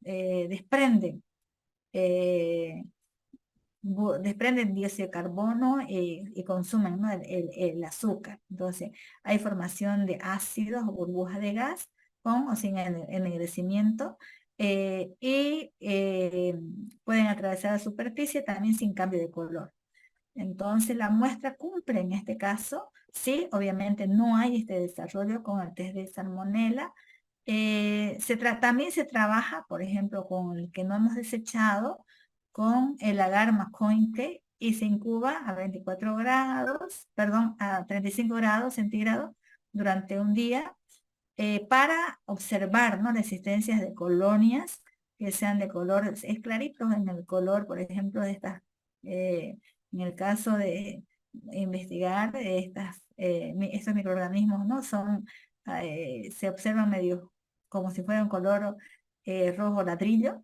desprenden, eh, desprenden dióxido de carbono, y consumen, ¿no?, el azúcar. Entonces, hay formación de ácidos o burbujas de gas con o sin ennegrecimiento, y pueden atravesar la superficie también sin cambio de color. Entonces, la muestra cumple en este caso. Sí, obviamente no hay este desarrollo con el test de salmonela. También se trabaja, por ejemplo, con el que no hemos desechado, con el agar McConkey, y se incuba a 24 grados, perdón, a 35 grados centígrados durante un día, para observar, ¿no?, la existencia de colonias que sean de color, es clarito en el color, por ejemplo, de estas, en el caso de investigar estos microorganismos, ¿no? Se observan medio como si fuera un color rojo ladrillo.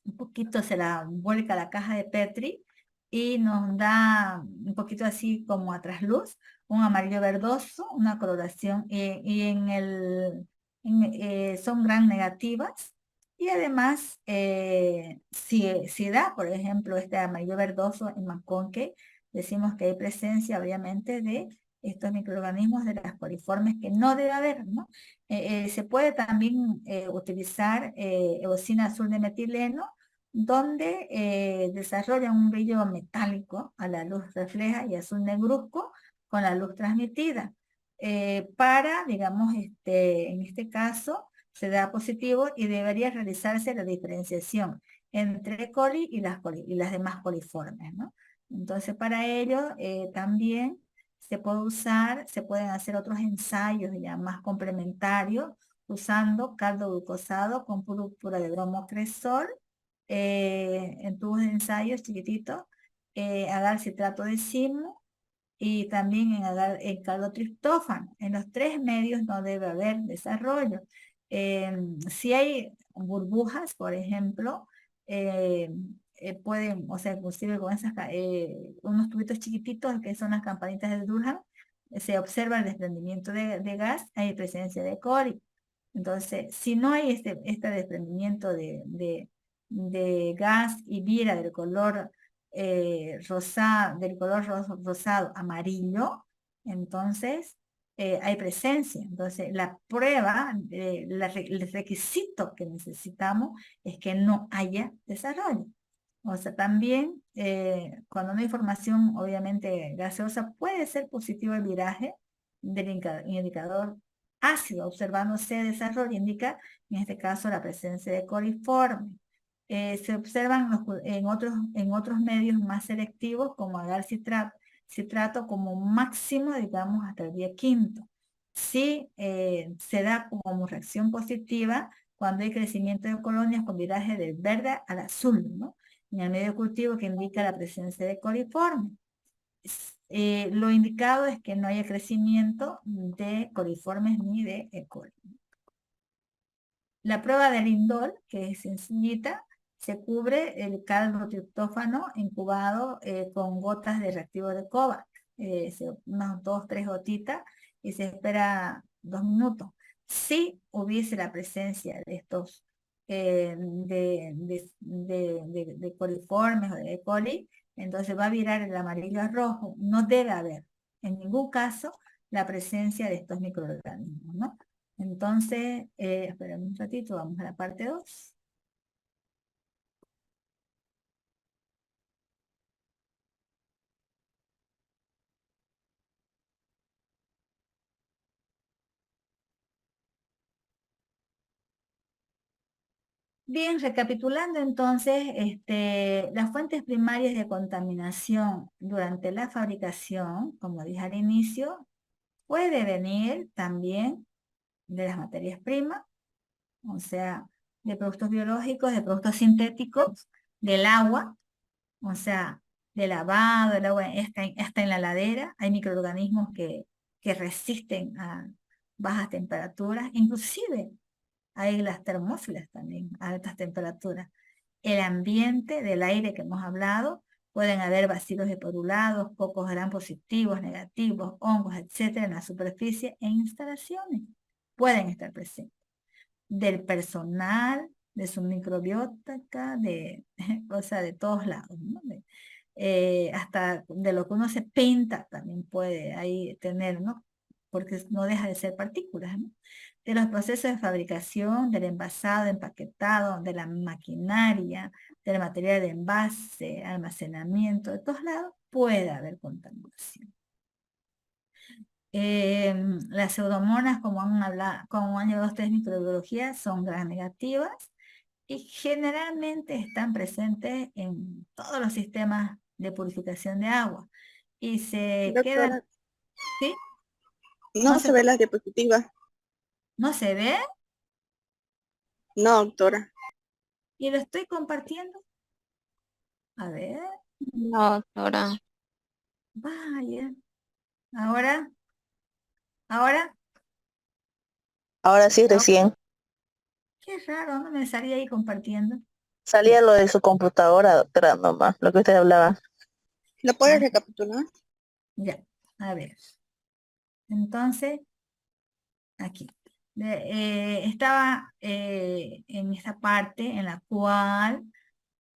Un poquito se la vuelca a la caja de Petri y nos da un poquito así como a trasluz, un amarillo verdoso, una coloración, y son gran negativas. Y además, si da, por ejemplo, este amarillo verdoso en McConkey, decimos que hay presencia, obviamente, de estos microorganismos de las coliformes que no debe haber, ¿no? Se puede también utilizar eosina azul de metileno, donde desarrollan un brillo metálico a la luz refleja y azul negruzco con la luz transmitida. Digamos, en este caso, se da positivo y debería realizarse la diferenciación entre coli y las demás coliformes, ¿no? Entonces, para ello, también se pueden hacer otros ensayos ya más complementarios, usando caldo glucosado con púrpura de bromocresol, en tubos de ensayos chiquititos, agar citrato de simo, y también en caldotriptófano. En los tres medios no debe haber desarrollo. Si hay burbujas, por ejemplo, pueden, o sea, inclusive con unos tubitos chiquititos que son las campanitas de Durham, se observa el desprendimiento de gas, hay presencia de coli. Entonces, si no hay este desprendimiento de gas y vira del color rosado amarillo, entonces hay presencia. Entonces, la prueba, el requisito que necesitamos es que no haya desarrollo. O sea, también cuando no hay formación, obviamente gaseosa, puede ser positivo el viraje del indicador ácido, observándose desarrollo, indica en este caso la presencia de coliformes. Se observan en otros medios más selectivos, como agar citrato como máximo, digamos, hasta el día quinto. Sí, se da como reacción positiva cuando hay crecimiento de colonias con viraje del verde al azul, ¿no?, en el medio cultivo, que indica la presencia de coliformes. lo indicado es que no haya crecimiento de coliformes ni de E. coli. La prueba del indol, que es sencillita, se cubre el caldo triptófano incubado con gotas de reactivo de Kovac, unas 2, 3 gotitas, y se espera 2 minutos. Si hubiese la presencia de estos de coliformes o de E. coli, entonces va a virar el amarillo a rojo. No debe haber en ningún caso la presencia de estos microorganismos, ¿no? Entonces, esperen un ratito, vamos a la parte 2. Bien, recapitulando entonces, las fuentes primarias de contaminación durante la fabricación, como dije al inicio, puede venir también de las materias primas, o sea, de productos biológicos, de productos sintéticos, del agua, o sea, de lavado, el agua está en la ladera, hay microorganismos que resisten a bajas temperaturas, inclusive hay las termófilas también a altas temperaturas. El ambiente del aire que hemos hablado, pueden haber bacilos esporulados, cocos gram positivos, negativos, hongos, etcétera, en la superficie e instalaciones. Pueden estar presentes. Del personal, de su microbiota, o sea, de todos lados, ¿no? Hasta de lo que uno se pinta también puede ahí tener, ¿no? Porque no deja de ser partículas, ¿no? De los procesos de fabricación, del envasado, empaquetado, de la maquinaria, del material de envase, almacenamiento, de todos lados, puede haber contaminación. Las pseudomonas, como han llevado ustedes microbiología, son gram negativas y generalmente están presentes en todos los sistemas de purificación de agua. Y se quedan, Doctora, ¿sí? no se ve las diapositivas. ¿No se ve? No, doctora. ¿Y lo estoy compartiendo? A ver, No, doctora. vaya. Ahora, ahora, Ahora sí, ah, recién qué raro, no me salía ahí compartiendo. salía lo de su computadora, doctora, nomás, lo que usted hablaba. ¿Lo puede Ah, recapitular? ya, a ver. Entonces, aquí. Estaba en esa parte en la cual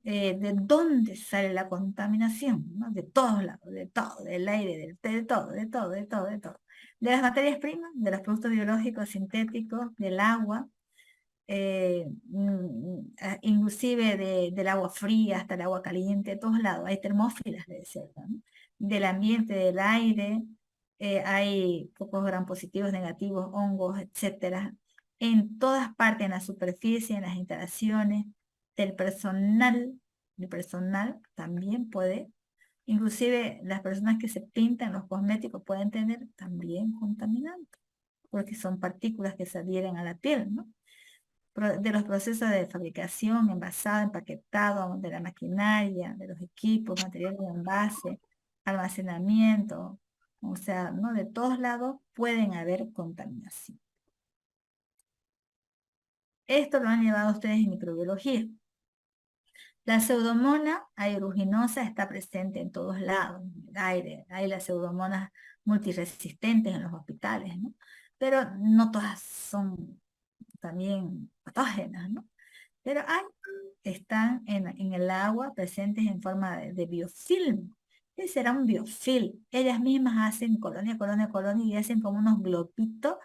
de dónde sale la contaminación, ¿no? De todos lados, de todo, del aire, de todo, de todo, de todo, de todo. De las materias primas, de los productos biológicos sintéticos, del agua, inclusive del agua fría hasta el agua caliente, de todos lados. Hay termófilas, le decía, ¿no? Del ambiente, del aire, hay pocos gram positivos, negativos, hongos, etcétera. En todas partes, en la superficie, en las instalaciones, del personal, el personal también puede, inclusive las personas que se pintan los cosméticos pueden tener también contaminantes, porque son partículas que se adhieren a la piel, ¿no? De los procesos de fabricación, envasado, empaquetado, de la maquinaria, de los equipos, material de envase, almacenamiento, o sea, ¿no? De todos lados pueden haber contaminación. Esto lo han llevado ustedes en microbiología. La pseudomonas aeruginosa está presente en todos lados, en el aire. Hay las pseudomonas multiresistentes en los hospitales, ¿no? Pero no todas son también patógenas, ¿no? Pero están en el agua presentes en forma de biofilm. ¿Qué será un biofilm? Ellas mismas hacen colonia, colonia, colonia y hacen como unos globitos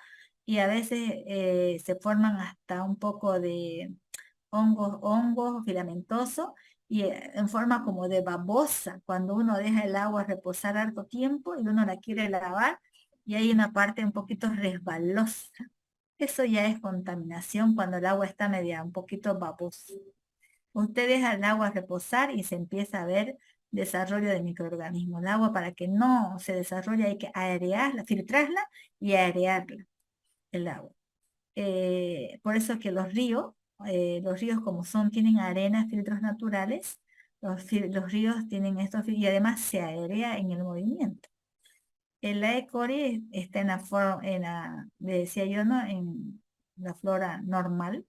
y a veces se forman hasta un poco de hongos filamentosos y en forma como de babosa cuando uno deja el agua reposar harto tiempo y uno la quiere lavar y hay una parte un poquito resbalosa. Eso ya es contaminación cuando el agua está media un poquito babosa. Usted deja el agua reposar y se empieza a ver desarrollo de microorganismos. El agua para que no se desarrolle hay que airearla, filtrarla y airearla, el agua. Por eso que los ríos como son, tienen arena, filtros naturales, los ríos tienen estos y además se airea en el movimiento. El E. coli está le decía yo, ¿no? En la flora normal,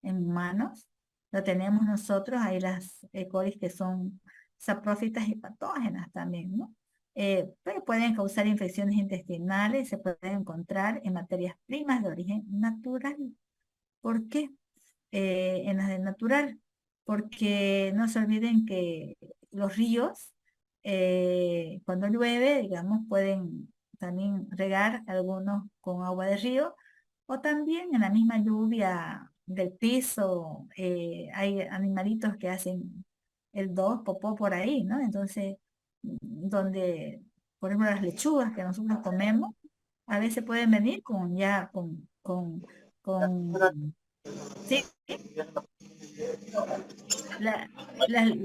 en humanos. Lo tenemos nosotros, ahí las E. coli que son saprófitas y patógenas también, ¿no? Pero pueden causar infecciones intestinales, se pueden encontrar en materias primas de origen natural. ¿Por qué? En las de natural, porque no se olviden que los ríos, cuando llueve, digamos, pueden también regar algunos con agua de río, o también en la misma lluvia del piso, hay animalitos que hacen el dos, popó por ahí, ¿no? Entonces, donde, por ejemplo, las lechugas que nosotros comemos, a veces pueden venir con sí, la, la-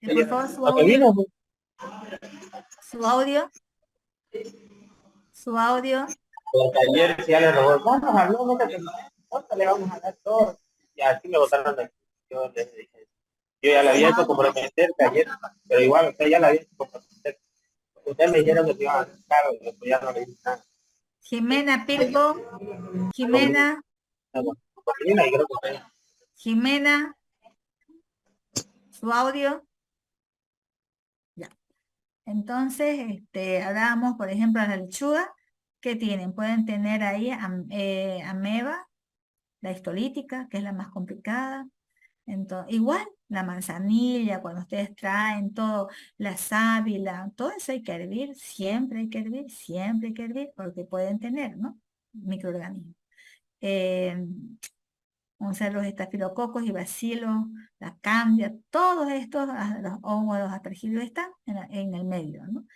por favor, Lo que vino, pues, su audio, su audio. porque ayer sí ya le robó. Vamos a hablar, nosotros le vamos a dar todo. Y así me votaron de aquí. Yo les dije, yo ya le su había hecho au- comprometer ayer, pero igual usted ya la había hecho comprometer. Ustedes me dijeron que se iban a hacer cargo y después ya no le dije nada. Jimena Pilco, Conmigo, Jimena, conmigo, y creo que ustedes. Jimena, su audio. Ya. Entonces, hablábamos, por ejemplo, de la lechuga, ¿qué tienen? Pueden tener ahí ameba, la histolítica, que es la más complicada. Entonces, igual la manzanilla, cuando ustedes traen todo, la sábila, todo eso hay que hervir, siempre hay que hervir, siempre hay que hervir, porque pueden tener, ¿no? Microorganismos. Eh, Vamos a ver los estafilococos y bacilos, la candia, todos estos, los hongos, los aspergillos están en el medio, ¿no?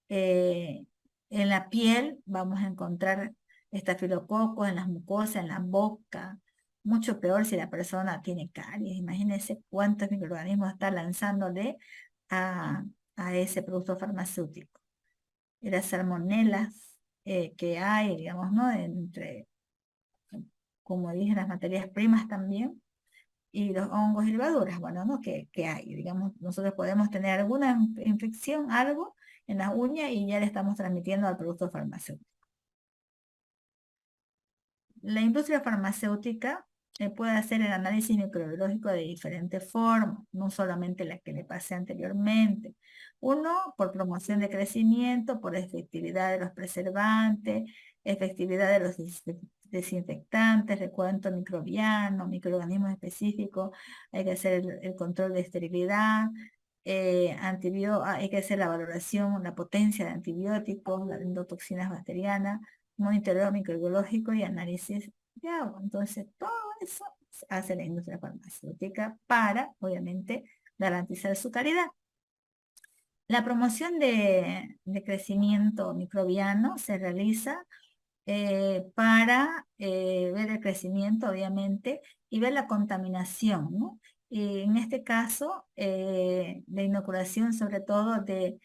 Eh, en la piel vamos a encontrar estafilococos, en las mucosas, en la boca. Mucho peor si la persona tiene caries. Imagínense cuántos microorganismos está lanzándole a, a ese producto farmacéutico. Y las salmonelas que hay, digamos, ¿no? Entre, como dije, las materias primas también, y los hongos y levaduras, bueno, ¿no? Que hay, digamos, nosotros podemos tener alguna infección, algo en las uñas y ya le estamos transmitiendo al producto farmacéutico. La industria farmacéutica puede hacer el análisis microbiológico de diferentes formas, no solamente la que le pasé anteriormente. Uno, por promoción de crecimiento, por efectividad de los preservantes, efectividad de los desinfectantes, recuento microbiano, microorganismos específicos, hay que hacer el control de esterilidad, hay que hacer la valoración, la potencia de antibióticos, las endotoxinas bacterianas, monitoreo microbiológico y análisis de agua. Entonces, todo eso hace la industria farmacéutica para, obviamente, garantizar su calidad. La promoción de crecimiento microbiano se realiza para ver el crecimiento, obviamente, y ver la contaminación, ¿no? Y en este caso, la inoculación sobre todo de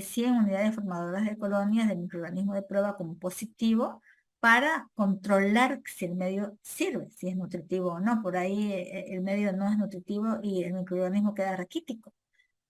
100 unidades formadoras de colonias de microorganismos de prueba como positivo para controlar si el medio sirve, si es nutritivo o no. Por ahí el medio no es nutritivo y el microorganismo queda raquítico.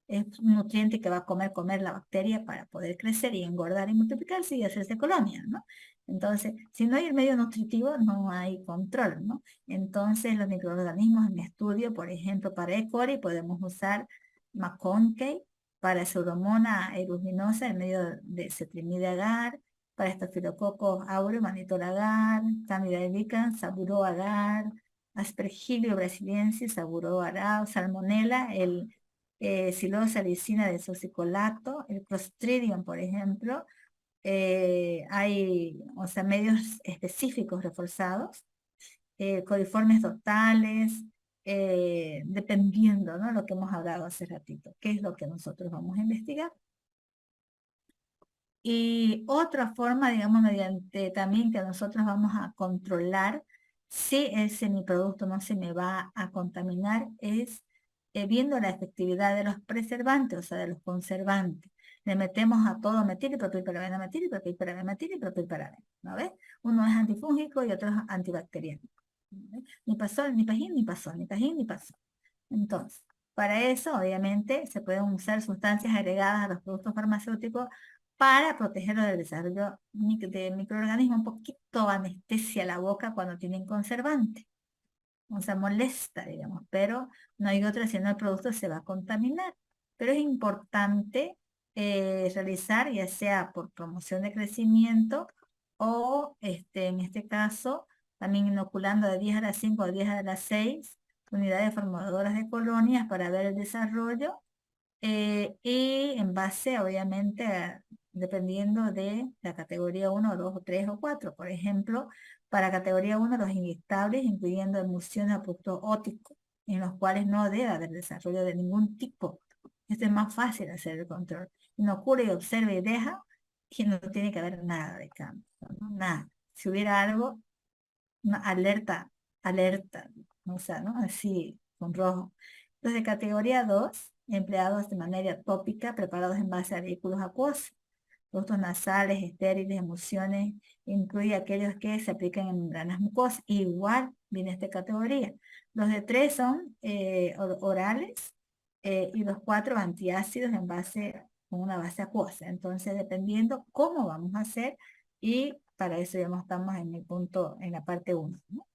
Es un nutriente que va a comer la bacteria para poder crecer y engordar y multiplicarse y hacerse colonia, ¿no? Entonces, si no hay el medio nutritivo, no hay control, ¿no? Entonces, los microorganismos en estudio, por ejemplo, para E. coli podemos usar McConkey, para Pseudomonas aeruginosa, en medio de Cetrimide agar, para Staphylococcus aureus, Mannitol agar, Candida albicans, Saburo agar, Aspergillus brasiliensis, Saburo agar, Salmonella, el Psilosa salicina de succicolato, el Clostridium, por ejemplo, hay, o sea, medios específicos reforzados, coliformes totales, dependiendo, ¿no? Lo que hemos hablado hace ratito, qué es lo que nosotros vamos a investigar. Y otra forma, digamos, mediante también que nosotros vamos a controlar si ese mi producto no se me va a contaminar, es viendo la efectividad de los preservantes, o sea, de los conservantes. Le metemos a todo metil y propilparabeno, metil y propilparabeno, metil y propilparabeno, ¿no ves? Uno es antifúngico y otro es antibacteriano. ¿No? Ni pasol, ni pajín, ni pasol, ni pajín, ni pasol. Entonces, para eso, obviamente, se pueden usar sustancias agregadas a los productos farmacéuticos para protegerlo del desarrollo de microorganismos. Un poquito anestesia la boca cuando tienen conservante. O sea, molesta, digamos, pero no hay otra, si no el producto se va a contaminar. Pero es importante realizar, ya sea por promoción de crecimiento o en este caso también inoculando de 10 a las 5 o 10 a las 6 unidades formadoras de colonias para ver el desarrollo y en base obviamente dependiendo de la categoría 1, 2 o 3 o 4. Por ejemplo, para categoría 1 los inyectables incluyendo emulsiones a productos óticos en los cuales no debe haber desarrollo de ningún tipo. Esto es más fácil hacer el control. Inocula y observa y deja y no tiene que haber nada de cambio, ¿no? Nada. Si hubiera algo, alerta, alerta, o sea, ¿no? Así, con rojo. Los de categoría 2, empleados de manera tópica, preparados en base a vehículos acuosos, productos nasales, estériles, emulsiones, incluye aquellos que se aplican en membranas mucosas. Igual viene esta categoría. Los de 3 son orales y los 4 antiácidos en base, con una base acuosa. Entonces, dependiendo cómo vamos a hacer, y para eso ya estamos en el punto, en la parte 1, ¿no?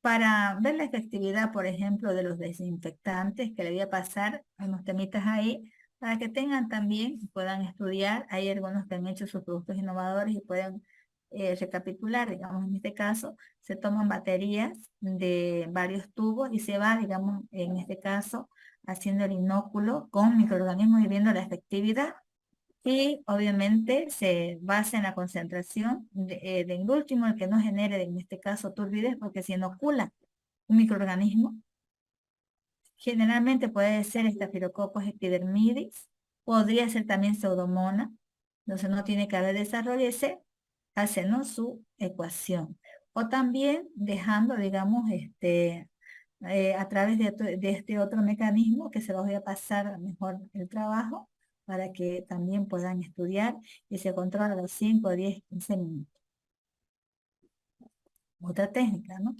Para ver la efectividad, por ejemplo, de los desinfectantes, que le voy a pasar unos temitas ahí, para que tengan también, puedan estudiar. Hay algunos que han hecho sus productos innovadores y pueden recapitular, digamos, en este caso, se toman baterías de varios tubos y se va, digamos, en este caso, haciendo el inóculo con microorganismos y viendo la efectividad. Y obviamente se basa en la concentración del último, el que no genere, en este caso, turbidez, porque si inocula un microorganismo, generalmente puede ser Staphylococcus epidermidis, podría ser también Pseudomonas, entonces no tiene que haber desarrollo y se hace, ¿no?, su ecuación. O también dejando, digamos, a través de este otro mecanismo, que se los voy a pasar mejor el trabajo, para que también puedan estudiar y se controla los 5, 10, 15 minutos. Otra técnica, ¿no?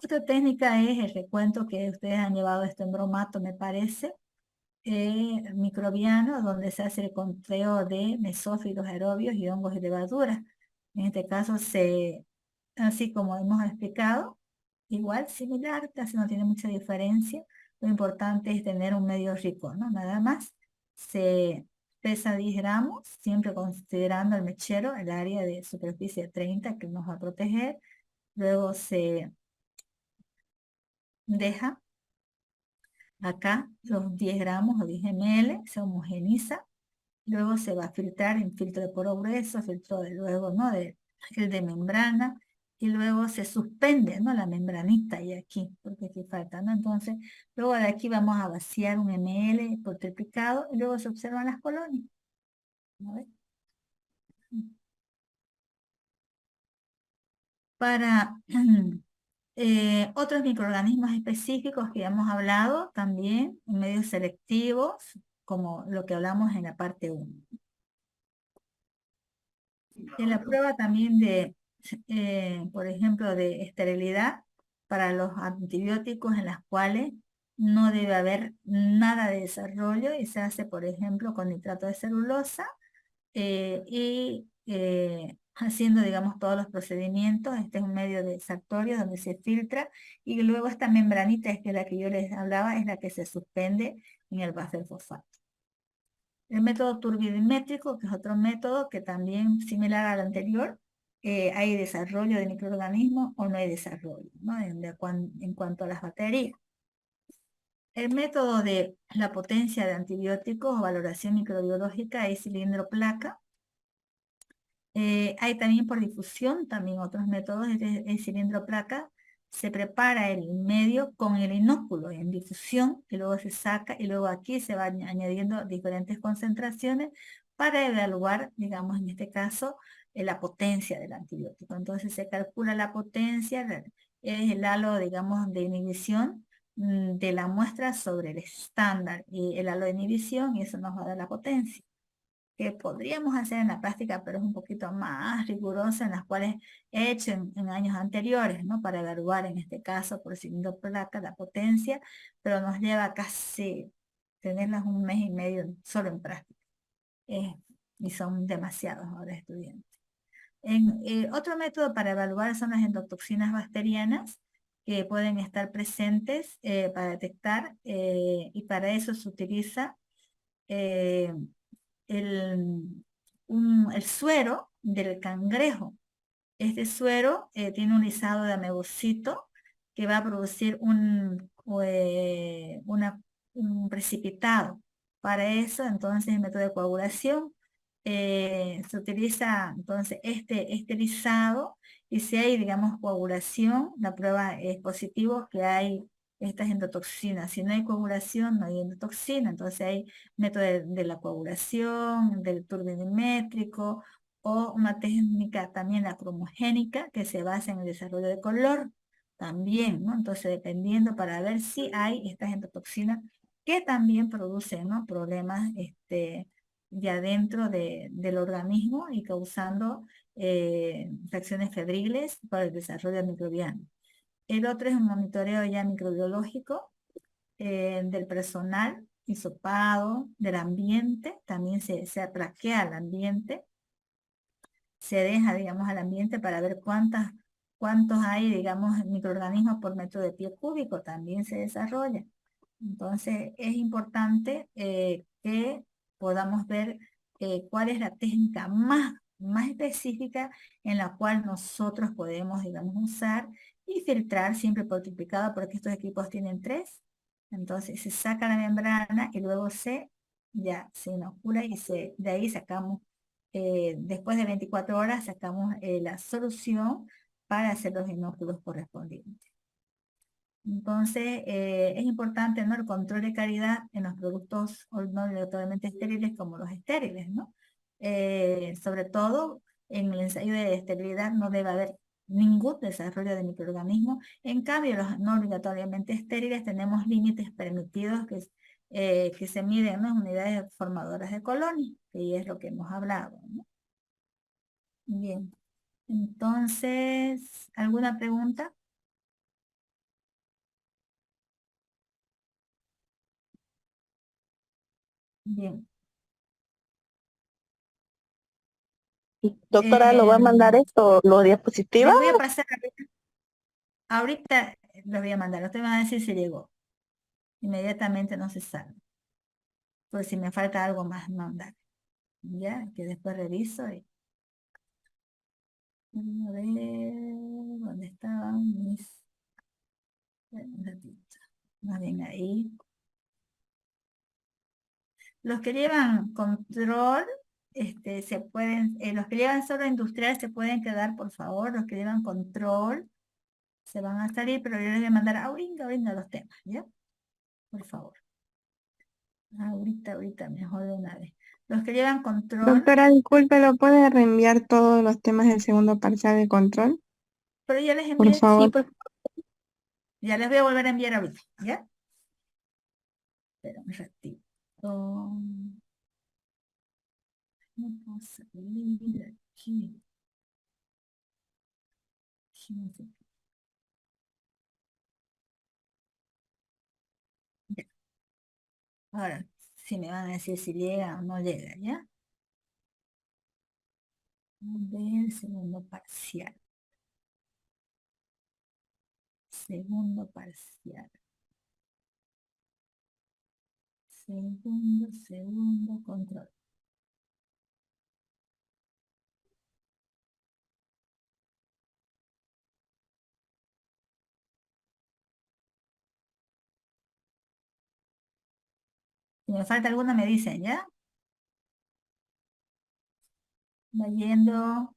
Otra técnica es el recuento que ustedes han llevado esto en bromato, me parece, microbiano, donde se hace el conteo de mesófilos, aerobios y hongos y levaduras. En este caso, así como hemos explicado, igual, similar, casi no tiene mucha diferencia. Lo importante es tener un medio rico, ¿no? Nada más. Se pesa 10 gramos, siempre considerando el mechero, el área de superficie 30 que nos va a proteger. Luego se deja acá los 10 gramos o 10 ml, se homogeniza. Luego se va a filtrar en filtro de poro grueso, filtro de luego, ¿no?, el de membrana, y luego se suspende, ¿no?, la membranita y aquí, porque aquí falta, ¿no? Entonces, luego de aquí vamos a vaciar 1 ml por triplicado y luego se observan las colonias. ¿No ves? Para otros microorganismos específicos que ya hemos hablado también, en medios selectivos, como lo que hablamos en la parte 1. En la prueba también de, por ejemplo, de esterilidad para los antibióticos en las cuales no debe haber nada de desarrollo y se hace, por ejemplo, con nitrato de celulosa y haciendo, digamos, todos los procedimientos. Este es un medio de Sartorio donde se filtra y luego esta membranita, es que la que yo les hablaba, es la que se suspende en el buffer fosfato. El método turbidimétrico, que es otro método que también similar al anterior, hay desarrollo de microorganismos o no hay desarrollo, ¿no?, en cuanto a las baterías. El método de la potencia de antibióticos o valoración microbiológica es cilindro placa. Hay también por difusión, también otros métodos, el cilindro placa. Se prepara el medio con el inóculo en difusión y luego se saca y luego aquí se van añadiendo diferentes concentraciones para evaluar, digamos, en este caso, la potencia del antibiótico. Entonces se calcula la potencia, es el halo, digamos, de inhibición de la muestra sobre el estándar y el halo de inhibición, y eso nos va a dar la potencia, que podríamos hacer en la práctica, pero es un poquito más rigurosa, en las cuales he hecho en años anteriores, ¿no?, para evaluar en este caso por cilindro placa la potencia, pero nos lleva casi tenerlas un mes y medio solo en práctica. Y son demasiados ahora estudiantes. Otro método para evaluar son las endotoxinas bacterianas que pueden estar presentes para detectar y para eso se utiliza eh, el suero del cangrejo. Este suero tiene un lisado de amebocito que va a producir un precipitado. Para eso, entonces, el método de coagulación se utiliza entonces este lisado y si hay, digamos, coagulación, la prueba es positivo que hay estas endotoxinas. Si no hay coagulación, no hay endotoxina. Entonces hay método de la coagulación, del turbidimétrico o una técnica también la cromogénica que se basa en el desarrollo de color también, ¿no? Entonces dependiendo para ver si hay estas endotoxinas que también producen, ¿no? Problemas ya dentro del organismo y causando reacciones febriles para el desarrollo microbiano. El otro es un monitoreo ya microbiológico del personal, hisopado, del ambiente, también se traquea el ambiente, se deja, digamos, al ambiente para ver cuántos hay, digamos, microorganismos por metro de pie cúbico, también se desarrolla. Entonces, es importante que podamos ver cuál es la técnica más específica en la cual nosotros podemos, digamos, usar y filtrar siempre por triplicado, porque estos equipos tienen tres. Entonces, se saca la membrana y luego ya se inocula y de ahí sacamos, después de 24 horas, sacamos la solución para hacer los inóculos correspondientes. Entonces, es importante, ¿no? El control de calidad en los productos no obligatoriamente estériles como los estériles, ¿no? Sobre todo, en el ensayo de esterilidad no debe haber ningún desarrollo de microorganismos. En cambio, los no obligatoriamente estériles tenemos límites permitidos que se miden, ¿no? En unidades formadoras de colonias, que es lo que hemos hablado, ¿no? Bien. Entonces, ¿alguna pregunta? Bien. Doctora, ¿lo va a mandar esto, los diapositivas? Les voy a pasar, ahorita los voy a mandar, ustedes van a decir si llegó. Inmediatamente no se sabe. Pues si me falta algo más, mandar. Ya, que después reviso y... A ver, ¿dónde estaban mis... Un ratito. Más bien ahí. Los que llevan control, los que llevan solo industrial se pueden quedar, por favor. Los que llevan control se van a salir, pero yo les voy a mandar ahorita los temas, ¿ya? Por favor. Ahorita, mejor de una vez. Los que llevan control, Doctora, disculpe, ¿lo puede reenviar todos los temas del segundo parcial de control? pero ya les Por envié, favor. sí, pues, ya les voy a volver a enviar ahorita, ¿ya? Espera un ratito. No puedo salir aquí. Aquí no sé. Ya. Ahora, si me van a decir si llega o no llega, ¿ya? A ver, segundo parcial. Segundo parcial. Segundo control. Si me falta alguna me dicen, ¿ya? Va yendo.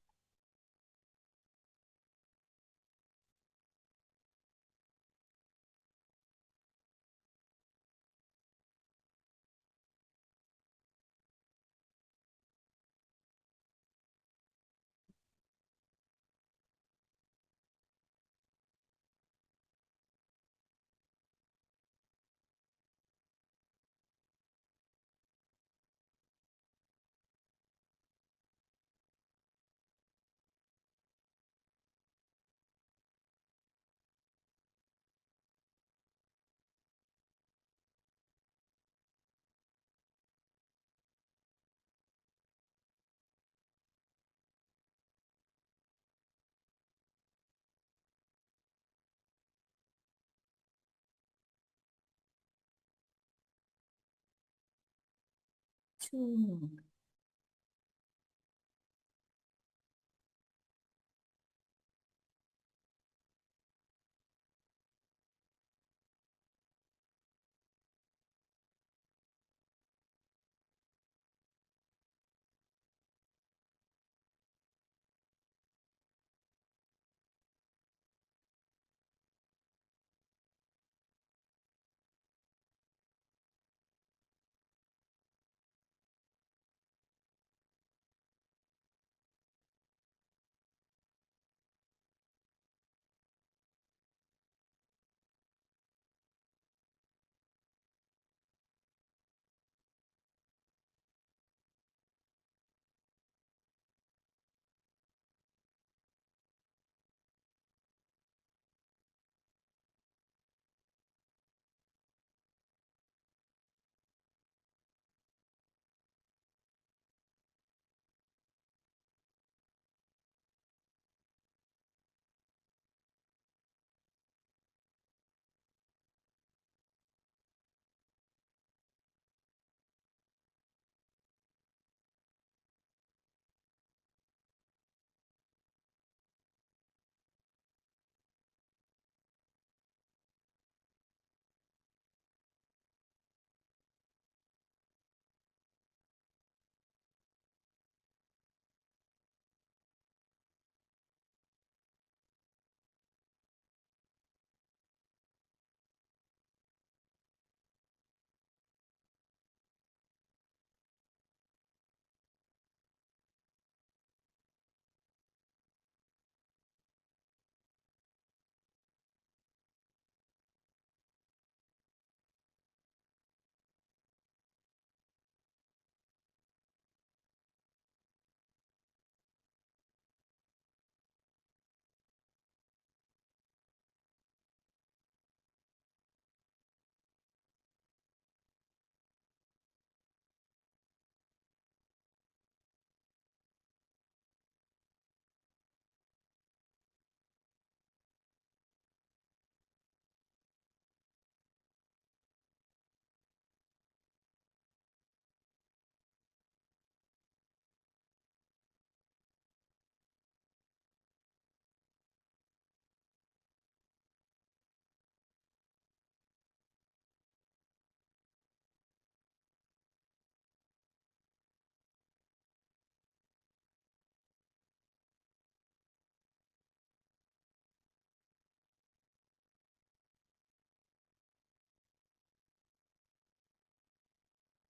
Chu.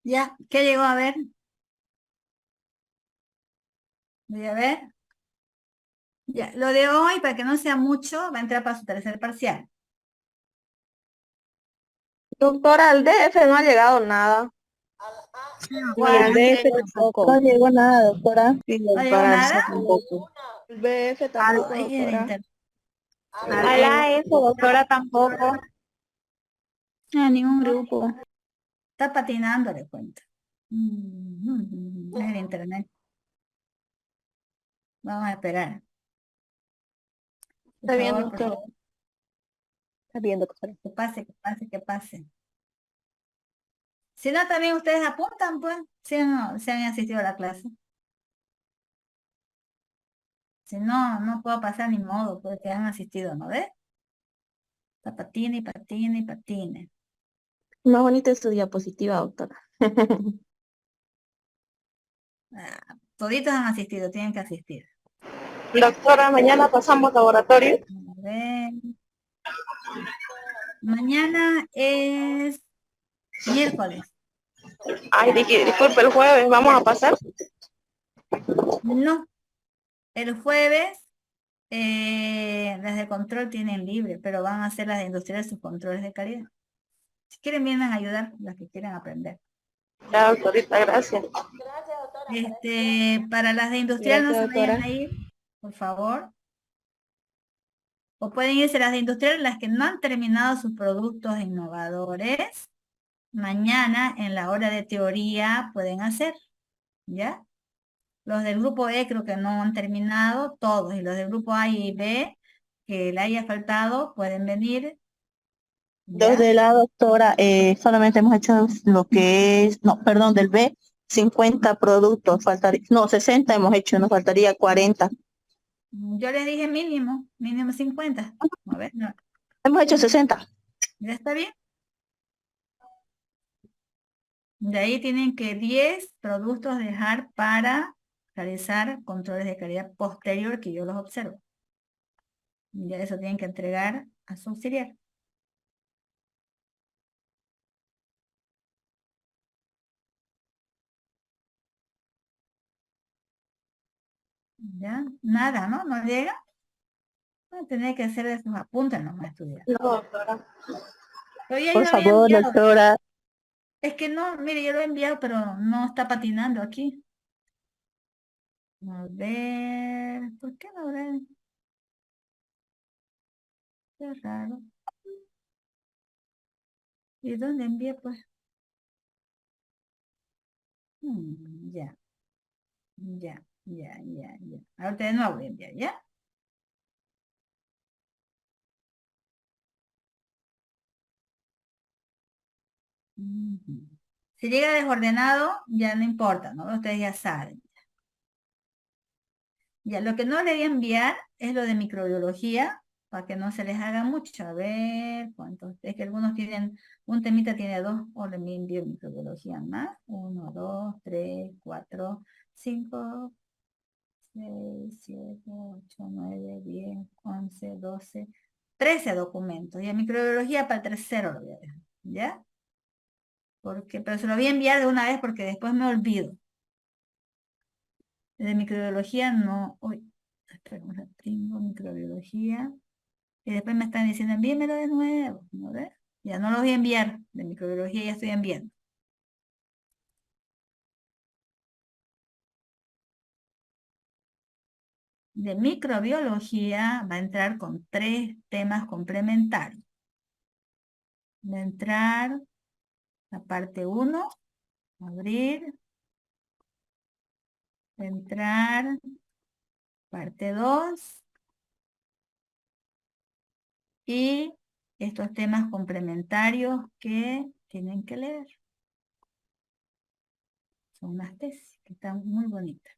Ya, ¿qué llegó a ver? Voy a ver. Ya, lo de hoy, para que no sea mucho, va a entrar para su tercer parcial. Doctora, al DF no ha llegado nada. Y el BF No tampoco. llegó nada, doctora. Sí, ¿No llegó doctora, nada? tampoco. El BF tampoco, Ay, el doctora. inter- A la ESO, doctora, tampoco. A ningún grupo. Está patinando, le cuento. Es el internet. Vamos a esperar. Por Está bien, favor, por doctora. favor. Está bien, doctora. Que pase, que pase, que pase. Si no, también ustedes apuntan, pues, si han asistido a la clase. Si no, no puedo pasar ni modo, porque han asistido, ¿no ves? Está patina y patina y patina. Más bonita es su diapositiva, doctora. Ah, toditos han asistido, tienen que asistir. Doctora, mañana pasamos laboratorio. A ver. Mañana es miércoles. Ay, disculpe, el jueves vamos a pasar. No, el jueves las de control tienen libre, pero van a hacer las de industriales sus controles de calidad. Si quieren, vienen a ayudar las que quieran aprender. Ya, doctorita, gracias. Para las de industrial no Gracias, se vayan doctora. a ir, por favor. O pueden irse las de industrial, las que no han terminado sus productos innovadores. Mañana en la hora de teoría pueden hacer, ¿ya? Los del grupo E creo que no han terminado, todos. Y los del grupo A y B, que le haya faltado, pueden venir, Los ¿ya? de la doctora, solamente hemos hecho lo que es, no, perdón, del B, 50 productos, faltaría, no, 60 hemos hecho, nos faltaría 40. Yo les dije mínimo 50. A ver, no, Hemos hecho 60. ¿ya está bien? De ahí tienen que 10 productos dejar para realizar controles de calidad posterior que yo los observo. Ya eso tienen que entregar a su auxiliar. ¿Ya? Nada, ¿no? ¿No llega? Tener que hacer esos apuntes nomás estudiar. No, doctora. Pero ya yo Por lo había favor, enviado. doctora. Es que no, mire, yo lo he enviado, pero no está patinando aquí. A ver, ¿por qué no habrá? Qué raro. ¿Y dónde envié, pues? Ya, ya. Ahorita de nuevo voy a enviar, ¿ya? Ujú. Si llega desordenado, ya no importa, ¿no? Ustedes ya saben. Ya, lo que no le voy a enviar es lo de microbiología, para que no se les haga mucho. A ver, ¿cuántos? Es que algunos tienen, un temita tiene dos, o le envío microbiología más. 1, 2, 3, 4, 5, 6, 7, 8, 9, 10, 11, 12, 13 documentos. Y a microbiología para el tercero lo voy a dejar, ¿ya? Pero se lo voy a enviar de una vez porque después me olvido. De microbiología no, uy, espera, tengo microbiología. Y después me están diciendo, envíemelo de nuevo, ¿no ves? Ya no lo voy a enviar, de microbiología ya estoy enviando. De microbiología va a entrar con 3 temas complementarios. Va a entrar la parte 1, abrir, va a entrar parte 2 y estos temas complementarios que tienen que leer. Son unas tesis que están muy bonitas.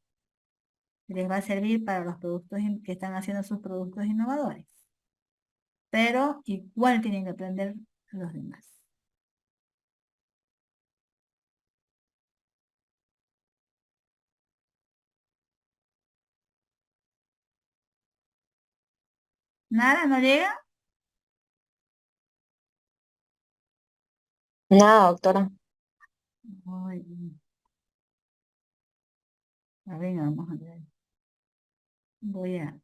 Les va a servir para los productos que están haciendo sus productos innovadores. Pero igual tienen que aprender los demás. ¿Nada? ¿No llega? Nada, doctora. Ay, a ver, vamos a ver. Voy a